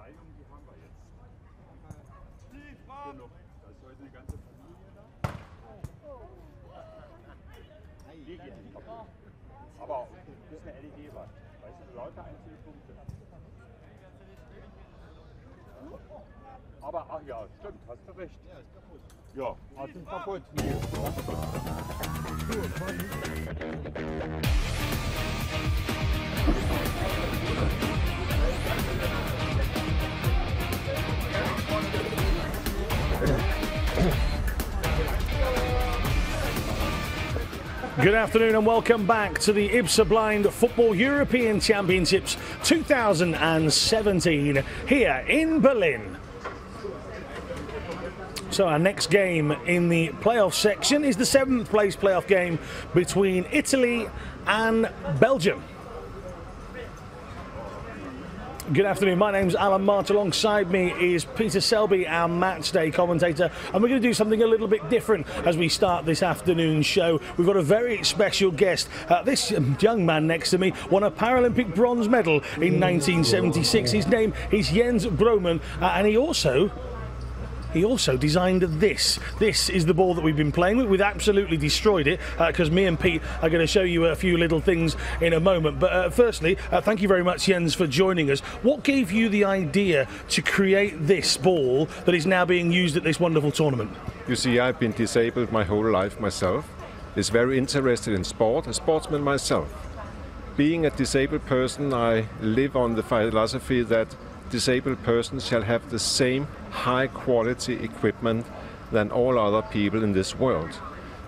Verleihung, die haben wir jetzt. Genug. Da ist heute eine ganze Familie da. Aber das ist eine LED-Wand. Weißt du, lauter einzelne Punkte. Aber, ach ja, stimmt, hast du recht. Ja, ist kaputt. Ja, hast du kaputt. Good afternoon and welcome back to the IBSA Blind Football European Championships 2017 here in Berlin. So our next game in the playoff section is the 7th place playoff game between Italy and Belgium. Good afternoon, my name's Alan March. Alongside me is Peter Selby, our match day commentator, and we're going to do something a little bit different as we start this afternoon's show. We've got a very special guest. This young man next to me won a Paralympic bronze medal in 1976. His name is Jens Broman, and he also designed this. This is the ball that we've been playing with. We've absolutely destroyed it because me and Pete are going to show you a few little things in a moment. But firstly, thank you very much, Jens, for joining us. What gave you the idea to create this ball that is now being used at this wonderful tournament? You see, I've been disabled my whole life myself. Is very interested in sport, a sportsman myself. Being a disabled person, I live on the philosophy that disabled persons shall have the same high quality equipment than all other people in this world.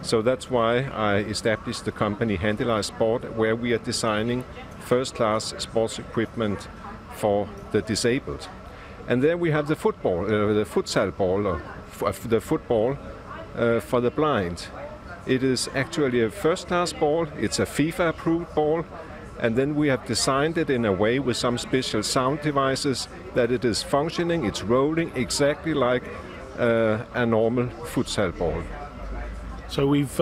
So that's why I established the company Handelize Sport, where we are designing first-class sports equipment for the disabled. And there we have the football, the futsal ball, the football for the blind. It is actually a first-class ball. It's a FIFA-approved ball. And then we have designed it in a way with some special sound devices that it is functioning, it's rolling exactly like a normal futsal ball. So we've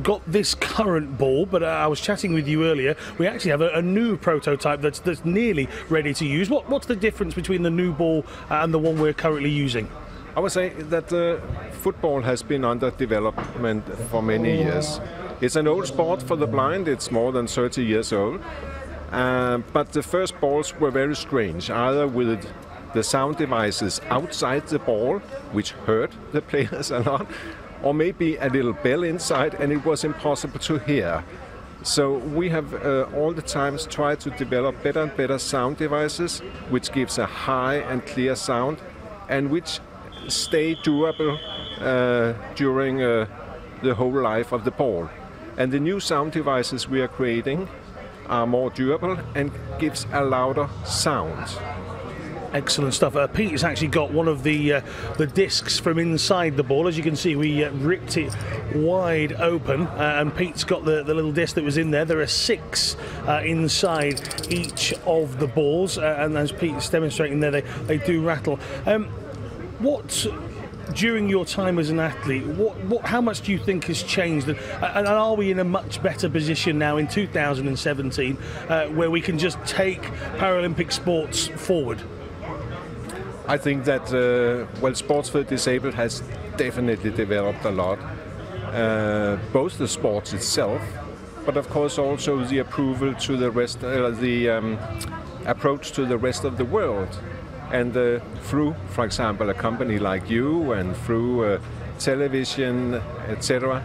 got this current ball, but I was chatting with you earlier. We actually have a new prototype that's nearly ready to use. What's the difference between the new ball and the one we're currently using? I would say that football has been under development for many years. It's an old sport for the blind, it's more than 30 years old. But the first balls were very strange, either with the sound devices outside the ball, which hurt the players a lot, or maybe a little bell inside, and it was impossible to hear. So we have all the times tried to develop better and better sound devices, which gives a high and clear sound, and which stay durable during the whole life of the ball. And the new sound devices we are creating are more durable and gives a louder sound. Excellent stuff. Pete has actually got one of the discs from inside the ball. As you can see, we ripped it wide open, and Pete's got the little disc that was in there. There are 6 inside each of the balls, and as Pete's demonstrating there, they do rattle. During your time as an athlete, how much do you think has changed, and are we in a much better position now in 2017 where we can just take Paralympic sports forward? I think that sports for the disabled has definitely developed a lot. Both the sports itself, but of course also the approval to the rest, approach to the rest of the world. And through, for example, a company like you, and through television, etc.,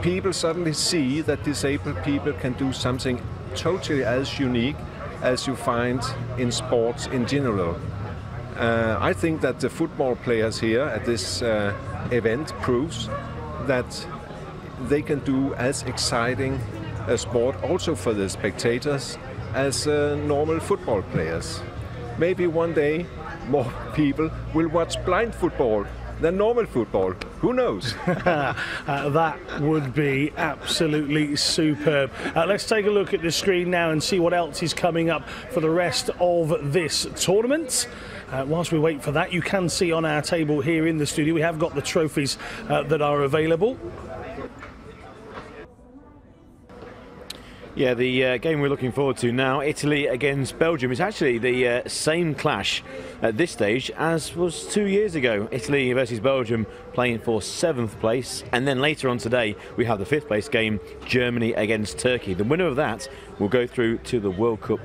people suddenly see that disabled people can do something totally as unique as you find in sports in general. I think that the football players here at this event proves that they can do as exciting a sport also for the spectators as normal football players. Maybe one day more people will watch blind football than normal football. Who knows? That would be absolutely superb. Let's take a look at the screen now and see what else is coming up for the rest of this tournament. Whilst we wait for that, you can see on our table here in the studio, we have got the trophies that are available. Yeah, the game we're looking forward to now, Italy against Belgium, is actually the same clash at this stage as was 2 years ago. Italy versus Belgium playing for 7th place, and then later on today we have the 5th place game, Germany against Turkey. The winner of that will go through to the World Cup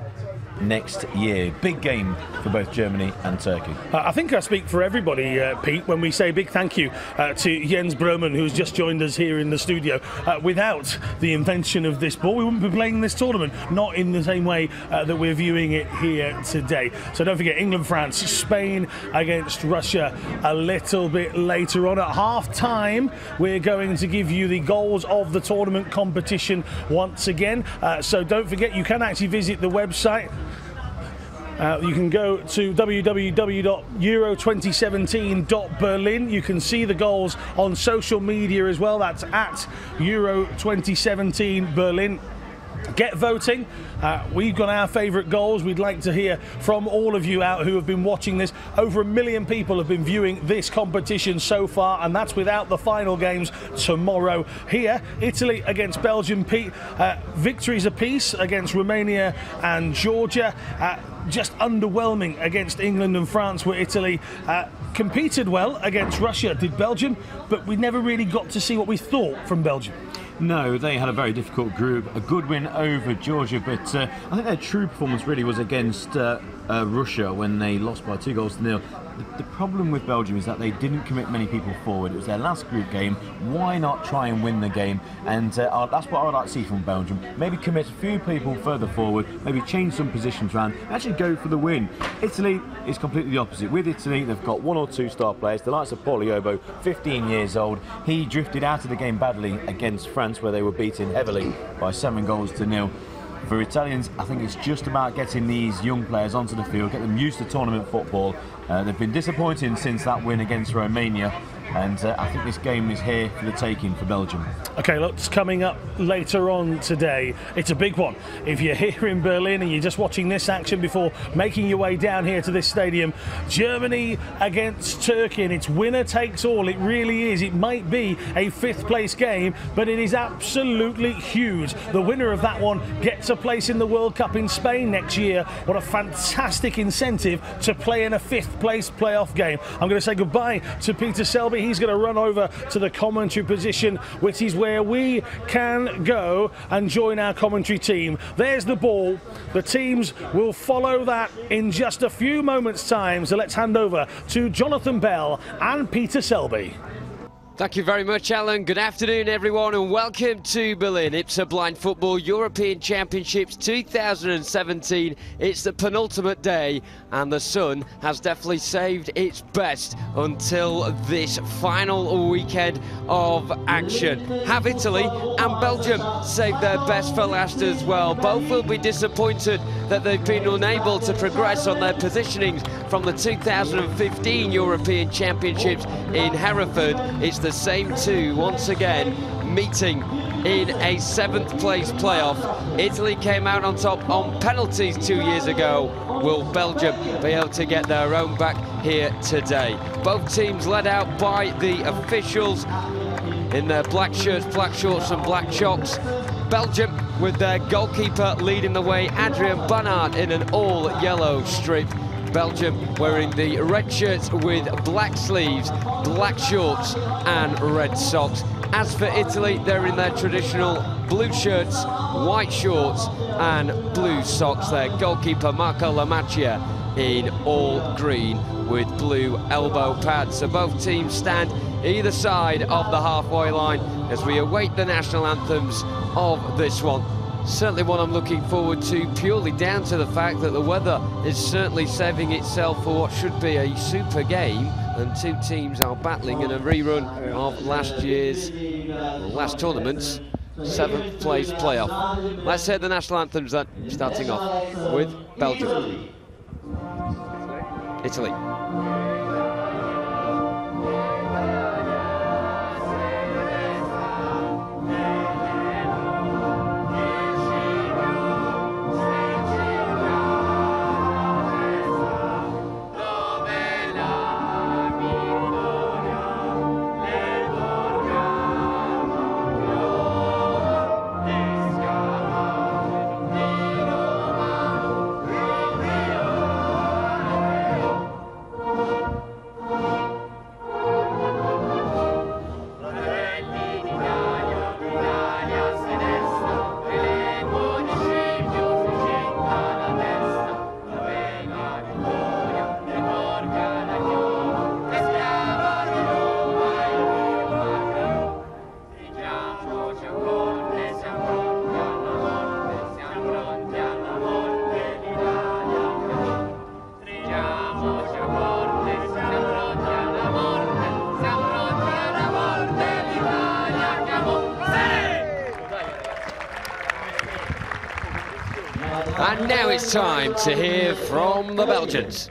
next year. Big game for both Germany and Turkey. I think I speak for everybody, Pete, when we say big thank you to Jens Broman, who's just joined us here in the studio. Without the invention of this ball, we wouldn't be playing this tournament, not in the same way that we're viewing it here today. So don't forget, England, France, Spain against Russia a little bit later on. At half-time, we're going to give you the goals of the tournament competition once again. So don't forget, you can actually visit the website. You can go to www.euro2017.berlin. You can see the goals on social media as well. That's at Euro2017 Berlin. Get voting. We've got our favourite goals. We'd like to hear from all of you out who have been watching this. Over 1 million people have been viewing this competition so far, and that's without the final games tomorrow. Here, Italy against Belgium. Pete, victories apiece against Romania and Georgia. Just underwhelming against England and France, where Italy competed well against Russia, did Belgium, but we never really got to see what we thought from Belgium. No, they had a very difficult group, a good win over Georgia, but I think their true performance really was against Russia when they lost by 2-0. The problem with Belgium is that they didn't commit many people forward. It was their last group game. Why not try and win the game? And that's what I would like to see from Belgium. Maybe commit a few people further forward, maybe change some positions around, actually go for the win. Italy is completely the opposite. With Italy, they've got 1 or 2 star players. The likes of Pauliobo, 15 years old. He drifted out of the game badly against France, where they were beaten heavily by 7-0. For Italians, I think it's just about getting these young players onto the field, get them used to tournament football. They've been disappointing since that win against Romania, and I think this game is here for the taking for Belgium. Okay, lots coming up later on today. It's a big one. If you're here in Berlin and you're just watching this action before making your way down here to this stadium, Germany against Turkey, and it's winner takes all. It really is. It might be a 5th place game, but it is absolutely huge. The winner of that one gets a place in the World Cup in Spain next year. What a fantastic incentive to play in a 5th place playoff game. I'm going to say goodbye to Peter Selby. He's going to run over to the commentary position, which is where we can go and join our commentary team. There's the ball. The teams will follow that in just a few moments' time. So let's hand over to Jonathan Bell and Peter Selby. Thank you very much, Alan. Good afternoon, everyone, and welcome to Berlin. IBSA Blind Football European Championships 2017. It's the penultimate day, and the sun has definitely saved its best until this final weekend of action. Have Italy and Belgium saved their best for last as well? Both will be disappointed that they've been unable to progress on their positionings from the 2015 European Championships in Hereford. It's the same two once again meeting in a 7th place playoff. Italy came out on top on penalties 2 years ago. Will Belgium be able to get their own back here today? Both teams led out by the officials in their black shirts, black shorts and black shocks. Belgium with their goalkeeper leading the way, Adrian Bannard, in an all-yellow strip. Belgium wearing the red shirts with black sleeves, black shorts and red socks. As for Italy, they're in their traditional blue shirts, white shorts and blue socks. Their goalkeeper Marco Lamacchia in all green with blue elbow pads. So both teams stand either side of the halfway line as we await the national anthems of this one. Certainly one I'm looking forward to, purely down to the fact that the weather is certainly saving itself for what should be a super game, and two teams are battling in a rerun of last tournament's 7th place playoff. Let's hear the national anthems then, starting off with Belgium. Italy. now it's time to hear from the Belgians.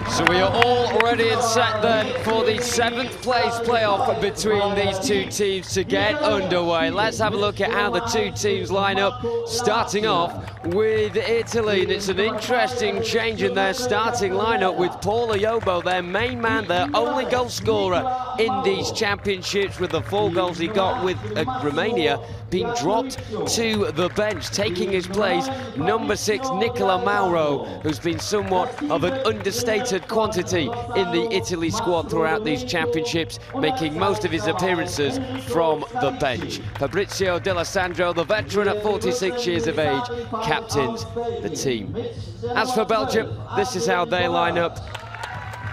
So we are all ready and set then for the 7th place playoff between these two teams to get underway. Let's have a look at how the two teams line up, starting off with Italy. And it's an interesting change in their starting lineup with Paul Ayobo, their main man, their only goal scorer in these championships, with the 4 goals he got with Romania, being dropped to the bench. Taking his place, number 6, Nicola Mauro, who's been somewhat of an understated quantity in the Italy squad throughout these championships, making most of his appearances from the bench. Fabrizio D'Alessandro, the veteran at 46 years of age, captains the team. As for Belgium, this is how they line up.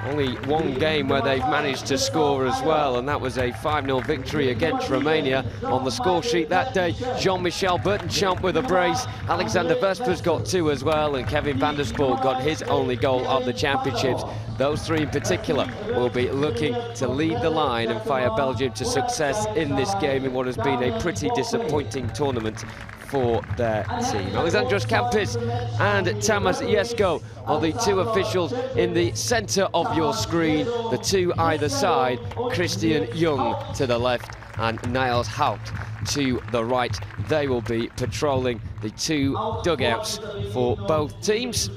Only one game where they've managed to score as well, and that was a 5-0 victory against Romania. On the score sheet that day, Jean-Michel Bertenchamp with a brace, Alexander Vespers got 2 as well, and Kevin van der Spoel got his only goal of the championships. Those 3 in particular will be looking to lead the line and fire Belgium to success in this game in what has been a pretty disappointing tournament for their team. Alexandros Kampis and Tamas Jesko are the 2 officials in the centre of your screen, the 2 either side, Christian Jung to the left and Niels Haupt to the right. They will be patrolling the 2 dugouts for both teams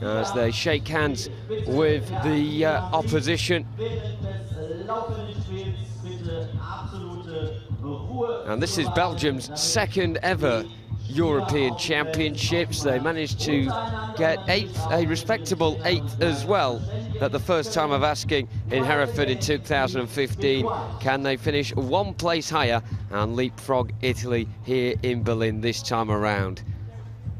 as they shake hands with the opposition. And this is Belgium's 2nd ever European Championships. They managed to get 8th, a respectable 8th as well, at the first time of asking in Hereford in 2015. Can they finish 1 place higher and leapfrog Italy here in Berlin this time around?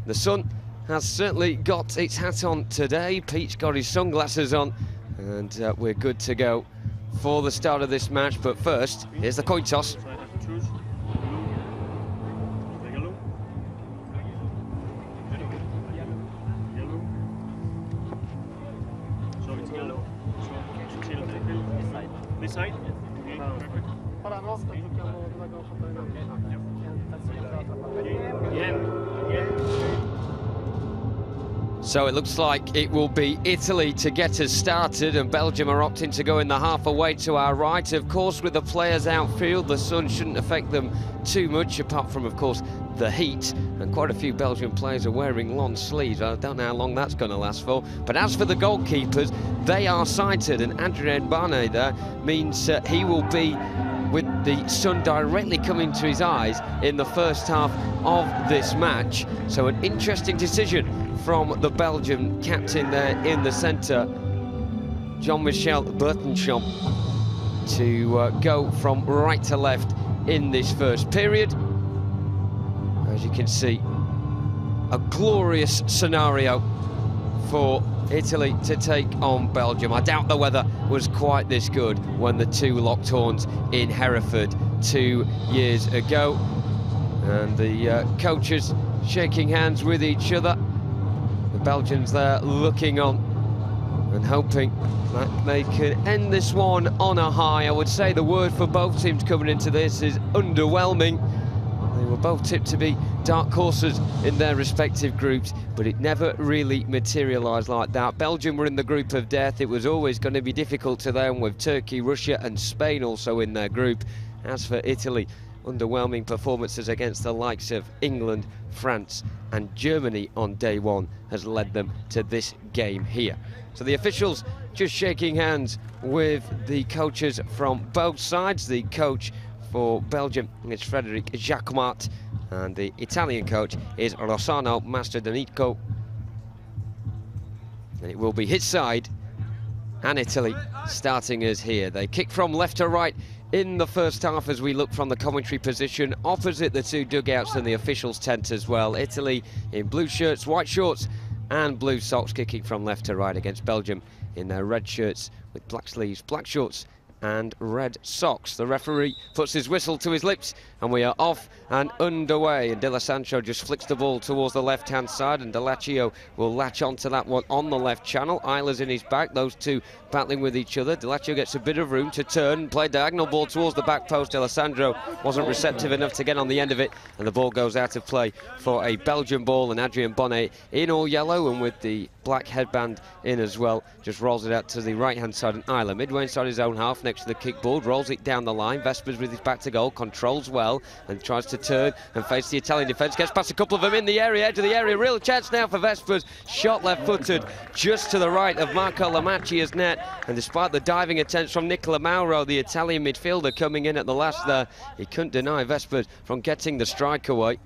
The sun has certainly got its hat on today. Pete's got his sunglasses on, and we're good to go for the start of this match. But first, here's the coin toss. This side? So it looks like it will be Italy to get us started, and Belgium are opting to go in the half away to our right. Of course, with the players outfield, the sun shouldn't affect them too much, apart from, of course, the heat. And quite a few Belgian players are wearing long sleeves. I don't know how long that's going to last for. But as for the goalkeepers, they are sighted, and Adrien Barnet there means he will be with the sun directly coming to his eyes in the first half of this match. So an interesting decision from the Belgian captain there in the centre, Jean-Michel Bertenchamp, to go from right to left in this first period. As you can see, a glorious scenario for Italy to take on Belgium. I doubt the weather was quite this good when the 2 locked horns in Hereford 2 years ago. And the coaches shaking hands with each other. The Belgians there looking on and hoping that they can end this one on a high. I would say the word for both teams coming into this is underwhelming. They were both tipped to be dark horses in their respective groups, but it never really materialised like that. Belgium were in the group of death. It was always going to be difficult to them, with Turkey, Russia and Spain also in their group. As for Italy, underwhelming performances against the likes of England, France and Germany on day one has led them to this game here. So the officials just shaking hands with the coaches from both sides. The coach for Belgium is Frederic Jacquemart, and the Italian coach is Rossano Mastrodonico. And it will be his side and Italy starting us here. They kick from left to right in the first half as we look from the commentary position opposite the two dugouts and the officials' tent as well. Italy in blue shirts, white shorts and blue socks, kicking from left to right against Belgium in their red shirts with black sleeves, black shorts and red socks. The referee puts his whistle to his lips and we are off and underway, and D'Alessandro just flicks the ball towards the left hand side and Delaccio will latch onto that one on the left channel. Eiler's in his back, those two battling with each other. Delaccio gets a bit of room to turn and play diagonal ball towards the back post. D'Alessandro wasn't receptive enough to get on the end of it, and the ball goes out of play for a Belgian ball, and Adrien Bonnet in all yellow and with the black headband in as well just rolls it out to the right hand side, and Eiler midway inside his own half next to the kickboard rolls it down the line. Vespers with his back to goal controls well and tries to turn and face the Italian defence, gets past a couple of them in the area, edge of the area. Real chance now for Vespers, shot left footed just to the right of Marco Lamacchia's net, and despite the diving attempts from Nicola Mauro, the Italian midfielder coming in at the last there, he couldn't deny Vespers from getting the strike away.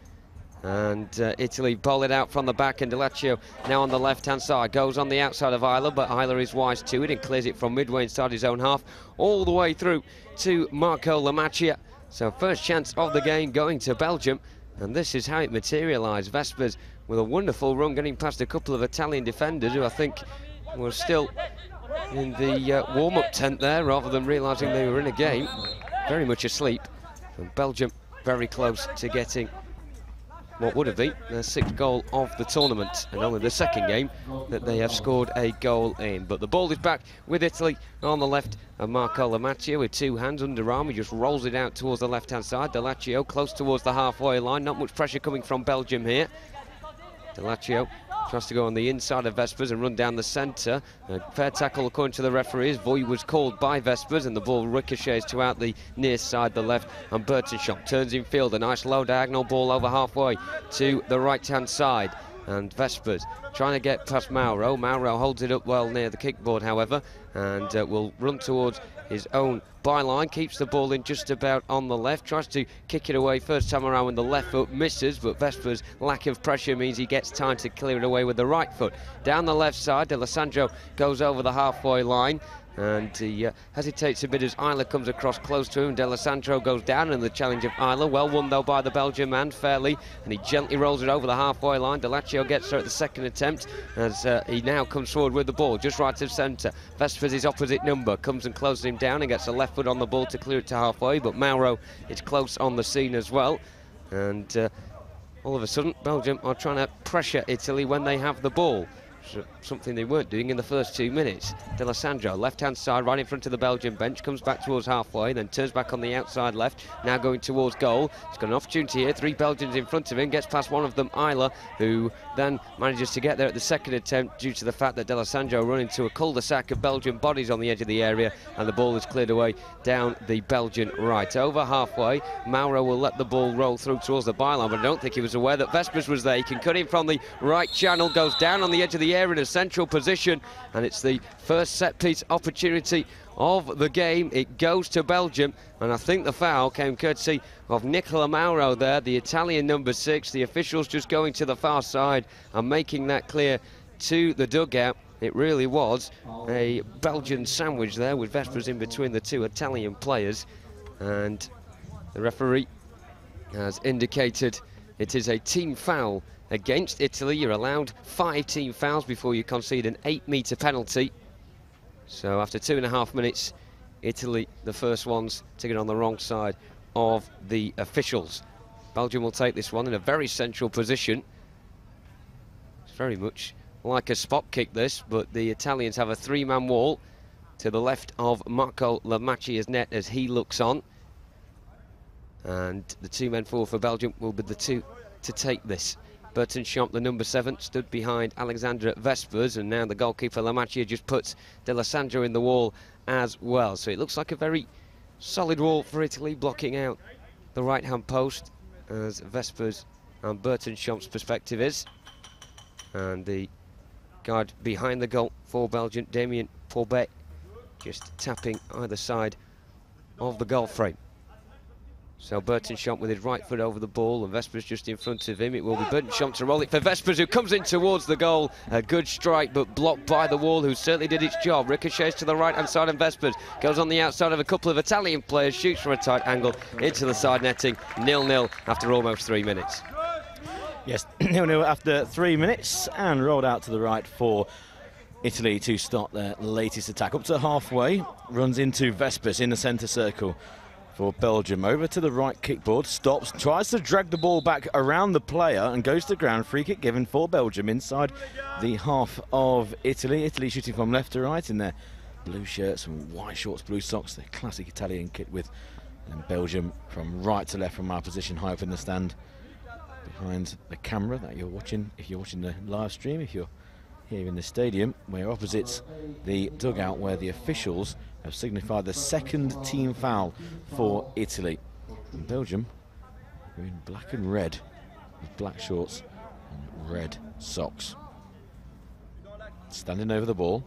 And Italy bowl it out from the back, and Delaccio now on the left hand side goes on the outside of Eiler, but Eiler is wise to it and clears it from midway inside his own half all the way through to Marco Lamacchia. So first chance of the game going to Belgium, and this is how it materialised. Vespers with a wonderful run getting past a couple of Italian defenders who I think were still in the warm-up tent there rather than realising they were in a game, very much asleep. And Belgium very close to getting what would have been their sixth goal of the tournament, and only the second game that they have scored a goal in. But the ball is back with Italy on the left, and Marco Lamacchia with two hands under arm, he just rolls it out towards the left hand side. Delaccio close towards the halfway line, not much pressure coming from Belgium here. Delaccio tries to go on the inside of Vespers and run down the centre. A fair tackle according to the referees. Voy was called by Vespers, and the ball ricochets to out the near side, the left, and Burtonshop turns in field. A nice low diagonal ball over halfway to the right hand side, and Vespers trying to get past Mauro. Mauro holds it up well near the kickboard however, and will run towards his own byline, keeps the ball in just about on the left, tries to kick it away first time around with the left foot, misses, but Vespers' lack of pressure means he gets time to clear it away with the right foot. Down the left side, D'Alessandro goes over the halfway line, and he hesitates a bit as Eiler comes across close to him. D'Alessandro goes down in the challenge of Eiler, well won though by the Belgian man fairly, and he gently rolls it over the halfway line. Delaccio gets there at the second attempt as he now comes forward with the ball just right of centre. Vespers, his opposite number, comes and closes him down and gets a left foot on the ball to clear it to halfway, but Mauro is close on the scene as well, and all of a sudden Belgium are trying to pressure Italy when they have the ball, something they weren't doing in the first 2 minutes. D'Alessandro, left-hand side, right in front of the Belgian bench, comes back towards halfway, then turns back on the outside left, now going towards goal. He's got an opportunity here, three Belgians in front of him, gets past one of them, Eiler, who then manages to get there at the second attempt due to the fact that D'Alessandro run into a cul-de-sac of Belgian bodies on the edge of the area, and the ball is cleared away down the Belgian right. Over halfway, Mauro will let the ball roll through towards the byline, but I don't think he was aware that Vespers was there. He can cut in from the right channel, goes down on the edge of the area in a central position, and it's the first set-piece opportunity of the game. It goes to Belgium, and I think the foul came courtesy of Nicola Mauro there, the Italian number 6. The officials just going to the far side and making that clear to the dugout. It really was a Belgian sandwich there with Vespers in between the two Italian players, and the referee has indicated it is a team foul against Italy. You're allowed 5 team fouls before you concede an 8-metre penalty. So after 2.5 minutes, Italy, the first ones to get on the wrong side of the officials. Belgium will take this one in a very central position. It's very much like a spot kick this, but the Italians have a 3-man wall to the left of Marco Lamacchia's net as he looks on. And the 2 men forward for Belgium will be the 2 to take this. Burtonshop, the number 7, stood behind Alexandre Vespers, and now the goalkeeper Lamacchia just puts D'Alessandro in the wall as well. So it looks like a very solid wall for Italy, blocking out the right-hand post, as Vespers and Burton Chomp's perspective is. And the guard behind the goal for Belgium, Damien Pourbet, just tapping either side of the goal frame. So Burton Chomp with his right foot over the ball, and Vespers just in front of him. It will be Burton Chomp to roll it for Vespers, who comes in towards the goal. A good strike, but blocked by the wall, who certainly did its job. Ricochets to the right-hand side, and Vespers goes on the outside of a couple of Italian players, shoots from a tight angle into the side netting. 0-0 after almost 3 minutes. Yes, 0-0 after 3 minutes, and rolled out to the right for Italy to start their latest attack. Up to halfway, runs into Vespers in the centre circle for Belgium. Over to the right kickboard, stops, tries to drag the ball back around the player and goes to ground. Free kick given for Belgium inside the half of Italy. Italy shooting from left to right in their blue shirts and white shorts, blue socks, the classic Italian kit with. And Belgium from right to left from our position high up in the stand behind the camera that you're watching. If you're watching the live stream, if you're here in the stadium, we're opposite the dugout where the officials have signified the second team foul for Italy. And Belgium are in black and red with black shorts and red socks. Standing over the ball.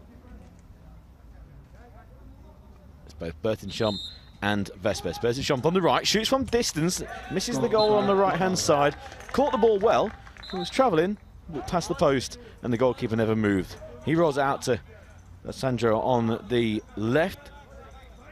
It's both Burton Chomp and Vespers. Burton Chomp on the right, shoots from distance, misses the goal on the right-hand side, caught the ball well, he was travelling past the post, and the goalkeeper never moved. He rolls out to Sandro on the left,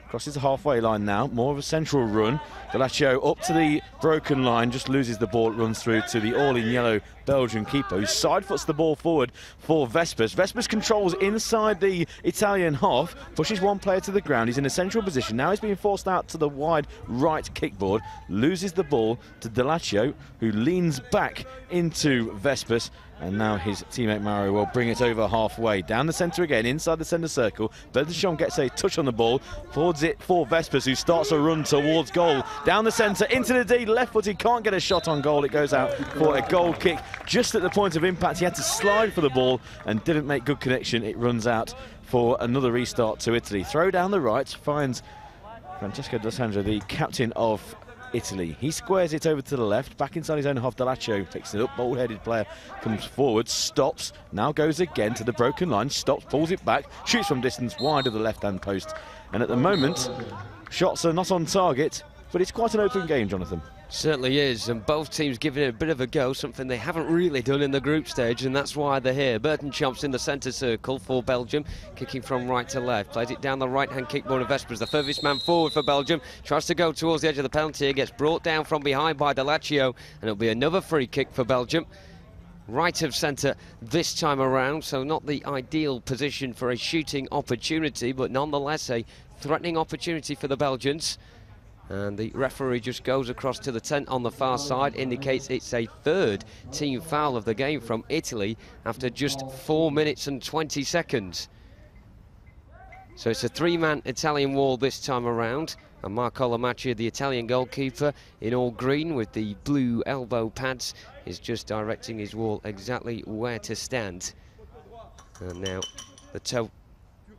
crosses the halfway line now, more of a central run. Delaccio up to the broken line, just loses the ball, runs through to the all-in-yellow Belgian keeper, who side foots the ball forward for Vespers. Vespers controls inside the Italian half, pushes one player to the ground. He's in a central position. Now he's being forced out to the wide right kickboard, loses the ball to Delaccio, who leans back into Vespers. And now his teammate Mario will bring it over halfway. Down the centre again, inside the centre circle. Bertachon gets a touch on the ball, forwards it for Vespers, who starts a run towards goal. Down the centre, into the D, left footed, can't get a shot on goal. It goes out for a goal kick. Just at the point of impact, he had to slide for the ball and didn't make good connection. It runs out for another restart to Italy. Throw down the right, finds Francesco D'Alessandro, the captain of Italy. He squares it over to the left, back inside his own half. Delaccio takes it up, bald-headed player comes forward, stops, now goes again to the broken line, stops, pulls it back, shoots from distance wide of the left-hand post. And at the moment, shots are not on target, but it's quite an open game, Jonathan. Certainly is, and both teams giving it a bit of a go, something they haven't really done in the group stage, and that's why they're here. Burton Chomp's in the centre circle for Belgium, kicking from right to left, plays it down the right-hand kickboard of Vespers, the furthest man forward for Belgium, tries to go towards the edge of the penalty area, gets brought down from behind by Delaccio, and it'll be another free kick for Belgium. Right of centre this time around, so not the ideal position for a shooting opportunity, but nonetheless a threatening opportunity for the Belgians. And the referee just goes across to the tent on the far side, indicates it's a third team foul of the game from Italy after just 4 minutes and 20 seconds. So it's a three-man Italian wall this time around. And Marco Lamaccia, the Italian goalkeeper, in all green with the blue elbow pads, is just directing his wall exactly where to stand. And now the toe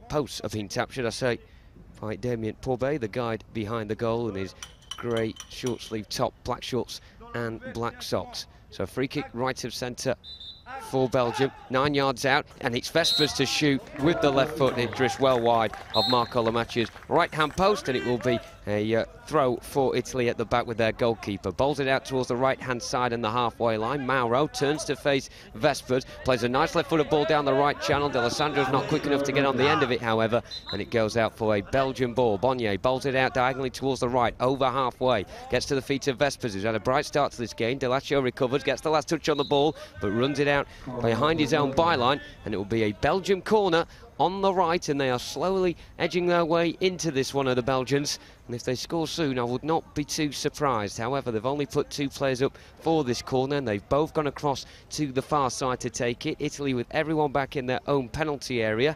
posts have been tapped, should I say, by Damien Pourbet, the guide behind the goal in his grey short sleeve top, black shorts and black socks. So free kick right of centre for Belgium, 9 yards out, and it's Vespers to shoot with the left foot, and it drifts well wide of Marco Lamaccia's right hand post, and it will be a throw for Italy at the back with their goalkeeper. Bowls it out towards the right hand side and the halfway line. Mauro turns to face Vespers, plays a nice left footed ball down the right channel. D'Alessandro's not quick enough to get on the end of it, however, and it goes out for a Belgian ball. Bonnier bowls it out diagonally towards the right, over halfway, gets to the feet of Vespers, who's had a bright start to this game. Delaccio recovers, gets the last touch on the ball, but runs it out behind his own byline, and it will be a Belgian corner on the right, and they are slowly edging their way into this one of the Belgians, and if they score soon I would not be too surprised. However, they've only put 2 players up for this corner, and they've both gone across to the far side to take it. Italy with everyone back in their own penalty area,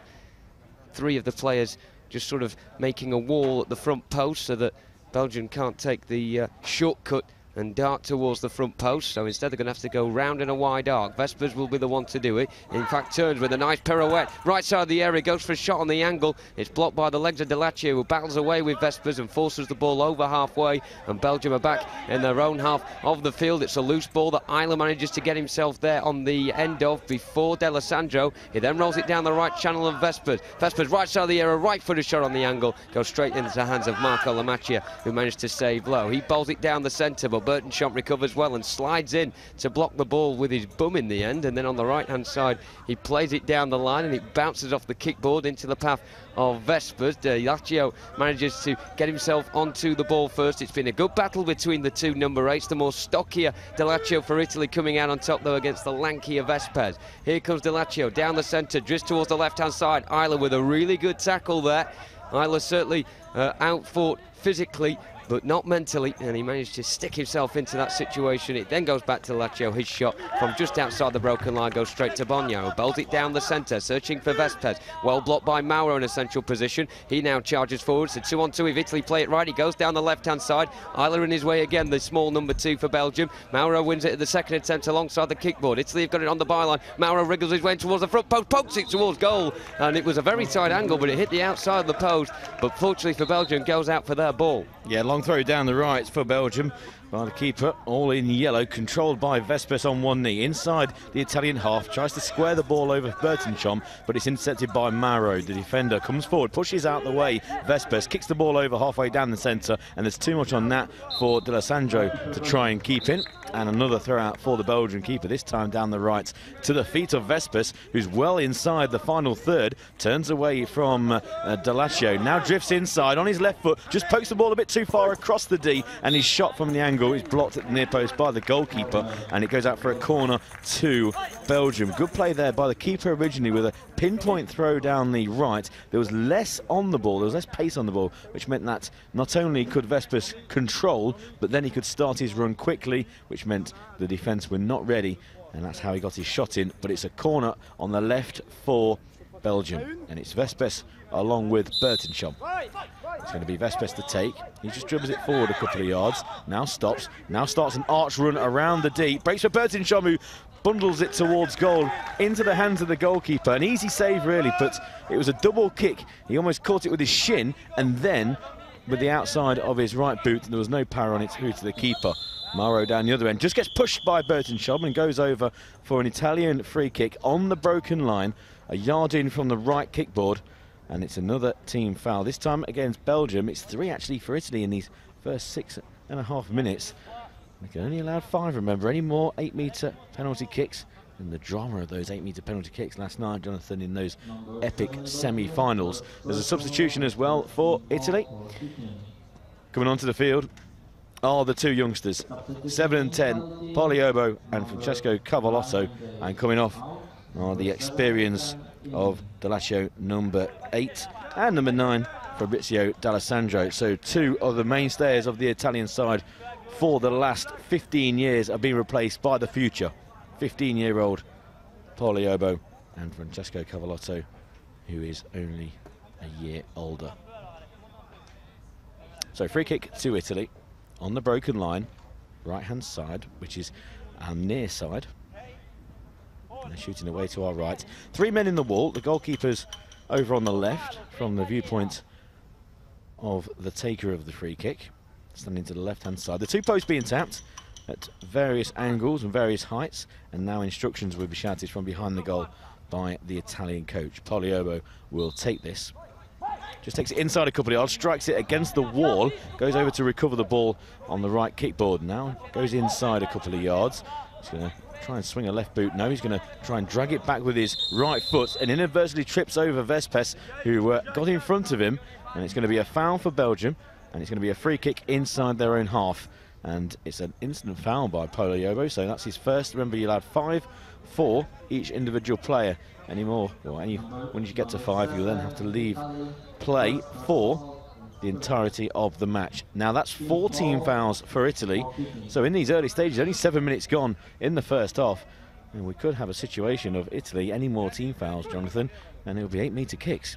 3 of the players just sort of making a wall at the front post so that Belgium can't take the shortcut and dart towards the front post. So instead they're going to have to go round in a wide arc. Vespers will be the one to do it. In fact, turns with a nice pirouette. Right side of the area, goes for a shot on the angle. It's blocked by the legs of Delaccio, who battles away with Vespers and forces the ball over halfway. And Belgium are back in their own half of the field. It's a loose ball that Isla manages to get himself there on the end of before D'Alessandro. He then rolls it down the right channel of Vespers. Vespers right side of the area, right footed shot on the angle. Goes straight into the hands of Marco Lamacchia, who managed to save low. He bowls it down the centre, but Bertenskamp recovers well and slides in to block the ball with his bum in the end. And then on the right hand side, he plays it down the line and it bounces off the kickboard into the path of Vespers. Delaccio manages to get himself onto the ball first. It's been a good battle between the two number 8s. The more stockier Delaccio for Italy coming out on top though against the lankier Vespers. Here comes Delaccio down the centre, just towards the left hand side. Isla with a really good tackle there. Isla certainly outfought physically, but not mentally, and he managed to stick himself into that situation. It then goes back to Delaccio. His shot from just outside the broken line goes straight to Bogno, who bowls it down the centre, searching for Vespers. Well blocked by Mauro in a central position. He now charges forward. So 2-on-2 if Italy play it right. He goes down the left-hand side. Isla in his way again, the small number 2 for Belgium. Mauro wins it at the second attempt alongside the kickboard. Italy have got it on the byline. Mauro wriggles his way towards the front post, pokes it towards goal, and it was a very tight angle, but it hit the outside of the post. But fortunately for Belgium, goes out for their ball. Yeah, long throw down the right for Belgium by the keeper, all in yellow, controlled by Vespers on one knee. Inside the Italian half, tries to square the ball over Bertenskamp, but it's intercepted by Mauro. The defender comes forward, pushes out the way. Vespers kicks the ball over halfway down the centre, and there's too much on that for D'Alessandro to try and keep in. And another throw out for the Belgian keeper, this time down the right to the feet of Vespers, who's well inside the final third, turns away from Delaccio, now drifts inside on his left foot, just pokes the ball a bit too far across the D, and his shot from the angle is blocked at the near post by the goalkeeper, and it goes out for a corner to Belgium. Good play there by the keeper originally with a pinpoint throw down the right. There was less on the ball, there was less pace on the ball, which meant that not only could Vespers control, but then he could start his run quickly, which meant the defence were not ready, and that's how he got his shot in. But it's a corner on the left for Belgium, and it's Vespers along with Bertenskamp. It's going to be Vespers to take. He just dribbles it forward a couple of yards, now stops, now starts an arch run around the D, breaks for Bertenskamp, who bundles it towards goal into the hands of the goalkeeper. An easy save really, but it was a double kick. He almost caught it with his shin, and then with the outside of his right boot, there was no power on it through to the keeper. Mauro down the other end just gets pushed by Bertenskamp and goes over for an Italian free kick on the broken line, a yard in from the right kickboard, and it's another team foul. This time against Belgium. It's 3 actually for Italy in these first 6.5 minutes. They can only allow 5, remember. Any more 8-metre penalty kicks, and the drama of those 8-metre penalty kicks last night, Jonathan, in those epic semi-finals. There's a substitution as well for Italy. Coming onto the field are the two youngsters, 7 and 10, Poliobo and Francesco Cavallotto, and coming off are the experience of Delaccio, number 8, and number 9, Fabrizio D'Alessandro. So 2 of the mainstays of the Italian side for the last 15 years are being replaced by the future 15-year-old Poliobo and Francesco Cavallotto, who is only a year older. So free kick to Italy on the broken line, right-hand side, which is our near side. And they're shooting away to our right. 3 men in the wall. The goalkeeper's over on the left from the viewpoint of the taker of the free kick, standing to the left-hand side. The 2 posts being tapped at various angles and various heights, and now instructions will be shouted from behind the goal by the Italian coach. Poliobo will take this. Just takes it inside a couple of yards, strikes it against the wall, goes over to recover the ball on the right kickboard. Now goes inside a couple of yards. He's going to try and swing a left boot. No, he's going to try and drag it back with his right foot, and inadvertently trips over Vespers, who got in front of him. And it's going to be a foul for Belgium, and it's going to be a free kick inside their own half. And it's an instant foul by Poliobo, so that's his first. Remember, you'll add 5 for each individual player. Anymore, or when you get to 5, you'll then have to leave play for the entirety of the match. Now that's 14 fouls for Italy. So in these early stages, only 7 minutes gone in the first half, and we could have a situation of Italy any more team fouls, Jonathan, and it'll be 8-metre kicks.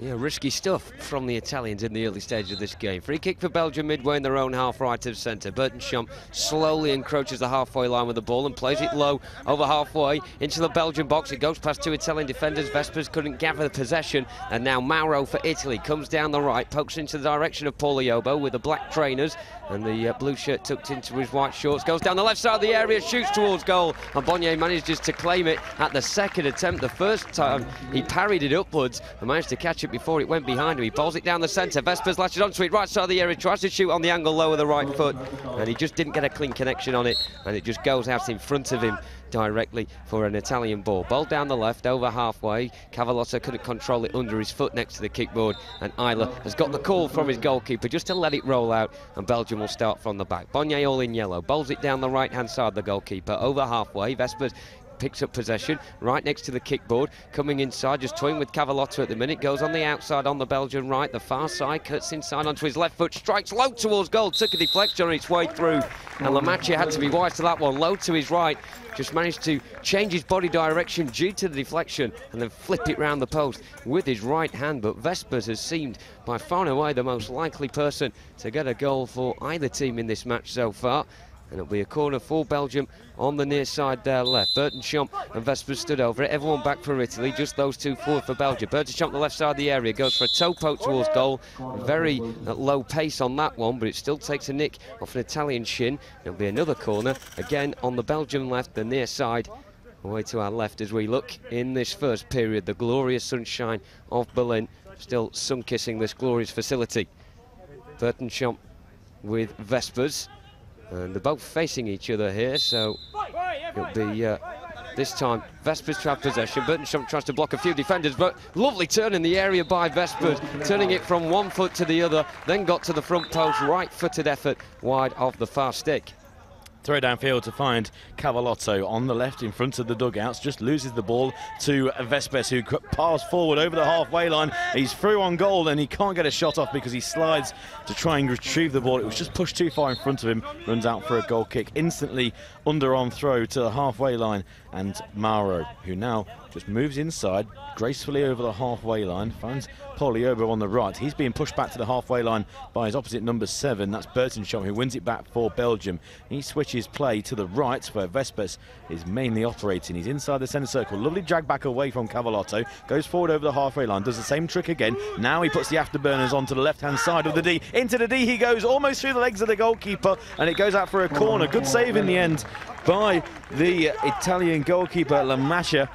Yeah, risky stuff from the Italians in the early stage of this game. Free kick for Belgium midway in their own half right of centre. Bertenschamp slowly encroaches the halfway line with the ball and plays it low over halfway into the Belgian box. It goes past 2 Italian defenders. Vespers couldn't gather the possession, and now Mauro for Italy comes down the right, pokes into the direction of Pauliobo with the black trainers, and the blue shirt tucked into his white shorts, goes down the left side of the area, shoots towards goal, and Bonnier manages to claim it at the second attempt. The first time he parried it upwards and managed to catch it before it went behind him. He bowls it down the centre. Vespers latches onto it, right side of the area, tries to shoot on the angle low with the right foot, and he just didn't get a clean connection on it, and it just goes out in front of him directly for an Italian ball. Ball down the left, over halfway. Cavallotto couldn't control it under his foot next to the kickboard, and Isla has got the call from his goalkeeper just to let it roll out, and Belgium will start from the back. Bonnier all in yellow, bowls it down the right-hand side of the goalkeeper, over halfway. Vespers picks up possession right next to the kickboard, coming inside, just toying with Cavallotto at the minute, goes on the outside on the Belgian right, the far side, cuts inside onto his left foot, strikes low towards goal, took a deflection on its way through, and Lamaccia had to be wise to that one, low to his right, just managed to change his body direction due to the deflection and then flip it round the post with his right hand. But Vespers has seemed by far and away the most likely person to get a goal for either team in this match so far. And it'll be a corner for Belgium on the near side there left. Bertenschamp and Vespers stood over it. Everyone back for Italy, just those two forward for Belgium. Bertenschamp the left side of the area, goes for a toe poke towards goal. Very low pace on that one, but it still takes a nick off an Italian shin. It'll be another corner, again on the Belgium left, the near side. Away to our left as we look in this first period. The glorious sunshine of Berlin, still sun-kissing this glorious facility. Bertenschamp with Vespers. And they're both facing each other here, so it'll be this time Vespers to have possession. Bertenschamp tries to block a few defenders, but lovely turn in the area by Vespers, turning it from one foot to the other, then got to the front post, right-footed effort wide of the far stick. Throw downfield to find Cavallotto on the left in front of the dugouts, just loses the ball to Vespers, who passed forward over the halfway line. He's through on goal and he can't get a shot off because he slides to try and retrieve the ball. It was just pushed too far in front of him, runs out for a goal kick. Instantly underarm throw to the halfway line, and Mauro, who now just moves inside gracefully over the halfway line, finds Pauliobo on the right. He's being pushed back to the halfway line by his opposite number 7, that's Bertenschamp, who wins it back for Belgium. He switches play to the right where Vespers is mainly operating. He's inside the centre circle, lovely drag back away from Cavallotto, goes forward over the halfway line, does the same trick again. Now he puts the afterburners onto the left hand side of the D, into the D he goes, almost through the legs of the goalkeeper, and it goes out for a corner. Good save in the end by the Italian goalkeeper Lamaccia.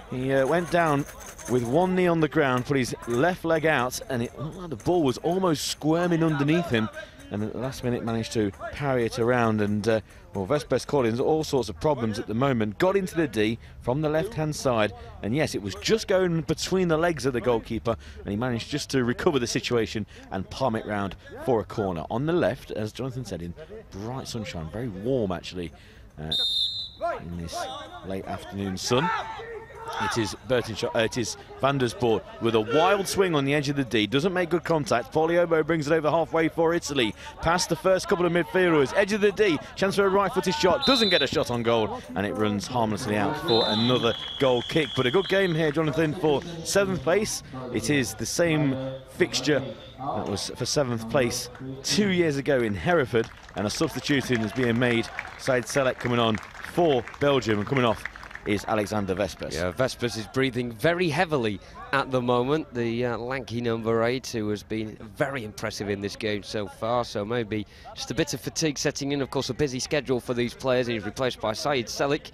He went down with one knee on the ground, put his left leg out, and it looked like the ball was almost squirming underneath him, and at the last minute managed to parry it around. And well, Vespers Collins, all sorts of problems at the moment, got into the D from the left hand side, and yes, it was just going between the legs of the goalkeeper, and he managed just to recover the situation and palm it round for a corner. On the left, as Jonathan said, in bright sunshine, very warm actually in this late afternoon sun. It is it is Van der Spoor with a wild swing on the edge of the D, doesn't make good contact. Pauliobo brings it over halfway for Italy, past the first couple of midfielders, edge of the D, chance for a right-footed shot, doesn't get a shot on goal, and it runs harmlessly out for another goal kick. But a good game here, Jonathan, for 7th place. It is the same fixture that was for 7th place 2 years ago in Hereford, and a substitution is being made. Said Selek coming on for Belgium, and coming off is Alexander Vespers. Yeah, Vespers is breathing very heavily at the moment. The lanky number 8, who has been very impressive in this game so far, so maybe just a bit of fatigue setting in. Of course, a busy schedule for these players, and he's replaced by Said Selek,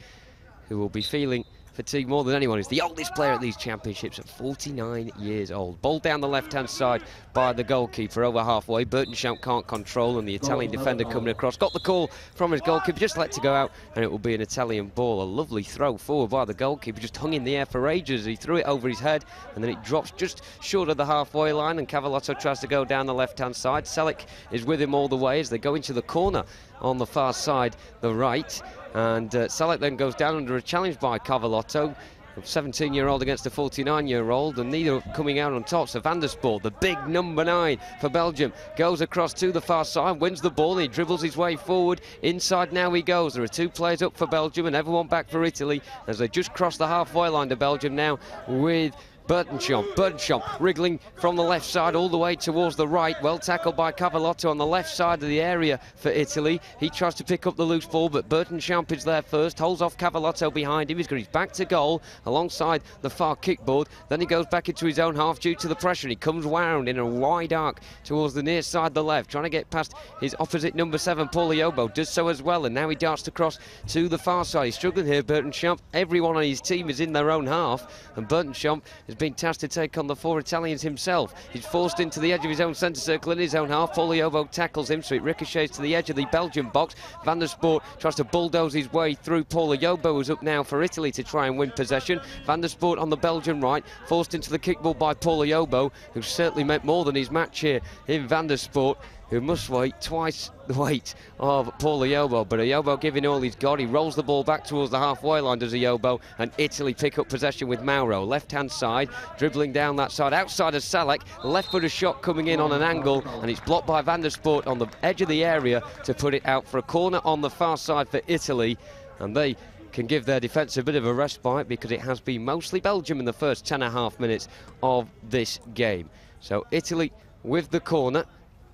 who will be feeling fatigue more than anyone. He's the oldest player at these championships at 49 years old. Ball down the left-hand side by the goalkeeper over halfway. Bertenschamp can't control, and the Italian defender coming across. Got the call from his goalkeeper, just let to go out, and it will be an Italian ball. A lovely throw forward by the goalkeeper, just hung in the air for ages. He threw it over his head, and then it drops just short of the halfway line, and Cavallotto tries to go down the left-hand side. Selek is with him all the way as they go into the corner on the far side, the right. And Selek then goes down under a challenge by Cavallotto, a 17-year-old against a 49-year-old, and neither coming out on top. So Van der Spoor, the big number 9 for Belgium, goes across to the far side, wins the ball, and he dribbles his way forward. Inside now he goes. There are 2 players up for Belgium and everyone back for Italy as they just cross the halfway line to Belgium now with Bertenschamp wriggling from the left side all the way towards the right. Well tackled by Cavallotto on the left side of the area for Italy. He tries to pick up the loose ball, but Bertenschamp is there first, holds off Cavallotto behind him. He's got his back to goal alongside the far kickboard. Then he goes back into his own half due to the pressure. He comes round in a wide arc towards the near side, the left, trying to get past his opposite number 7, Pauliobo. Does so as well, and now he darts across to the far side. He's struggling here, Bertenschamp. Everyone on his team is in their own half, and Bertenschamp has been tasked to take on the 4 Italians himself. He's forced into the edge of his own centre circle in his own half. Pauliobo tackles him, so it ricochets to the edge of the Belgian box. Van der Spoort tries to bulldoze his way through. Pauliobo, who's up now for Italy to try and win possession. Van der Spoort on the Belgian right, forced into the kickball by Pauliobo, who certainly meant more than his match here in Van der Spoort, who must wait twice the weight of Pauliobo. But Ayobo giving all he's got. He rolls the ball back towards the halfway line, does Ayobo, and Italy pick up possession with Mauro. Left-hand side, dribbling down that side, outside of Salek. Left-footer shot coming in on an angle, and it's blocked by Van der Spoort on the edge of the area to put it out for a corner on the far side for Italy. And they can give their defence a bit of a respite, because it has been mostly Belgium in the first 10.5 minutes of this game. So Italy with the corner,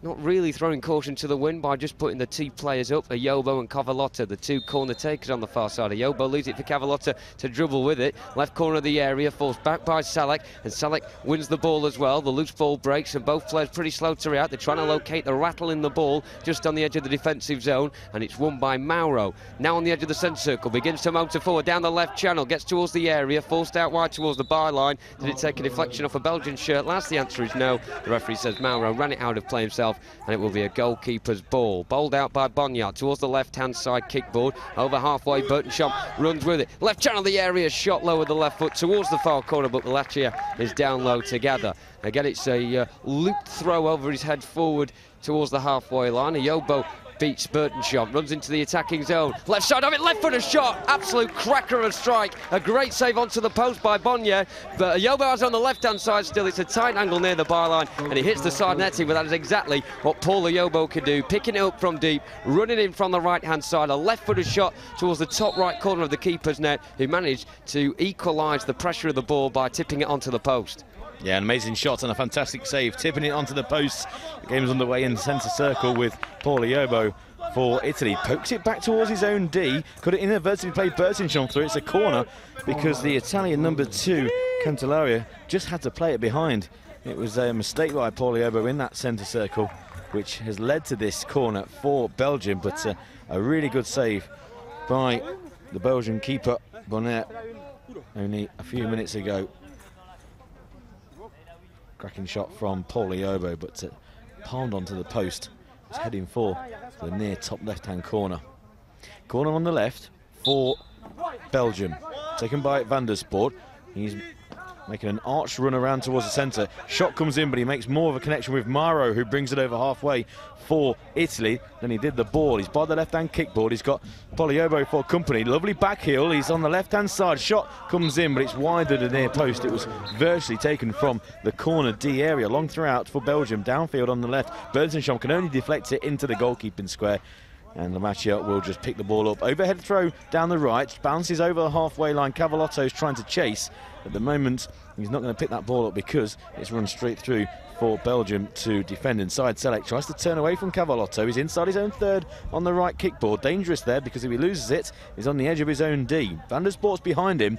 not really throwing caution to the wind by just putting the 2 players up, Ayobo and Cavallotto, the 2 corner takers on the far side. Ayobo leaves it for Cavallotto to dribble with it. Left corner of the area, forced back by Salek, and Salek wins the ball as well. The loose ball breaks, and both players pretty slow to react. They're trying to locate the rattle in the ball just on the edge of the defensive zone, and it's won by Mauro. Now on the edge of the centre circle, begins to motor forward down the left channel, gets towards the area, forced out wide towards the byline. Did it take a deflection off a Belgian shirt? Last, the answer is no. The referee says Mauro ran it out of play himself, and it will be a goalkeeper's ball. Bowled out by Bonyard towards the left-hand side kickboard. Over halfway, Bertenschamp runs with it. Left channel of the area, shot low with the left foot towards the far corner, but Lachia is down low together. Again, it's a looped throw over his head forward towards the halfway line. Ayobo beats Bertenschamp, runs into the attacking zone. Left side of it, left footer shot. Absolute cracker of a strike. A great save onto the post by Bonnier. But Ayobo is on the left-hand side still. It's a tight angle near the byline, and he hits the side netting, but that is exactly what Paul Ayobo can do. Picking it up from deep, running in from the right-hand side. A left-footed shot towards the top right corner of the keeper's net, who managed to equalise the pressure of the ball by tipping it onto the post. Yeah, an amazing shot and a fantastic save, tipping it onto the post. The game's underway in the centre circle with Pauliobo for Italy. Pokes it back towards his own D. Could it inadvertently play Bertenschamp through? It's a corner because the Italian number 2, Cantalaria, just had to play it behind. It was a mistake by Pauliobo in that centre circle, which has led to this corner for Belgium, but a really good save by the Belgian keeper, Bonnet, only a few minutes ago. Cracking shot from Pauliobo, but palmed onto the post. It's heading for the near top left-hand corner. Corner on the left for Belgium. Taken by Van der Spoort. He's making an arch run around towards the centre. Shot comes in, but he makes more of a connection with Mauro, who brings it over halfway for Italy than he did the ball. He's by the left-hand kickboard. He's got Pauliobo for company. Lovely back heel. He's on the left-hand side. Shot comes in, but it's wide of the near post. It was virtually taken from the corner D area. Long throughout for Belgium. Downfield on the left. Bertenschamp can only deflect it into the goalkeeping square. And Lamachia will just pick the ball up. Overhead throw down the right. Bounces over the halfway line. Cavallotto's trying to chase. At the moment, he's not going to pick that ball up because it's run straight through for Belgium to defend inside. Selec tries to turn away from Cavallotto. He's inside his own third on the right kickboard. Dangerous there because if he loses it, he's on the edge of his own D. Van der Spoort's behind him.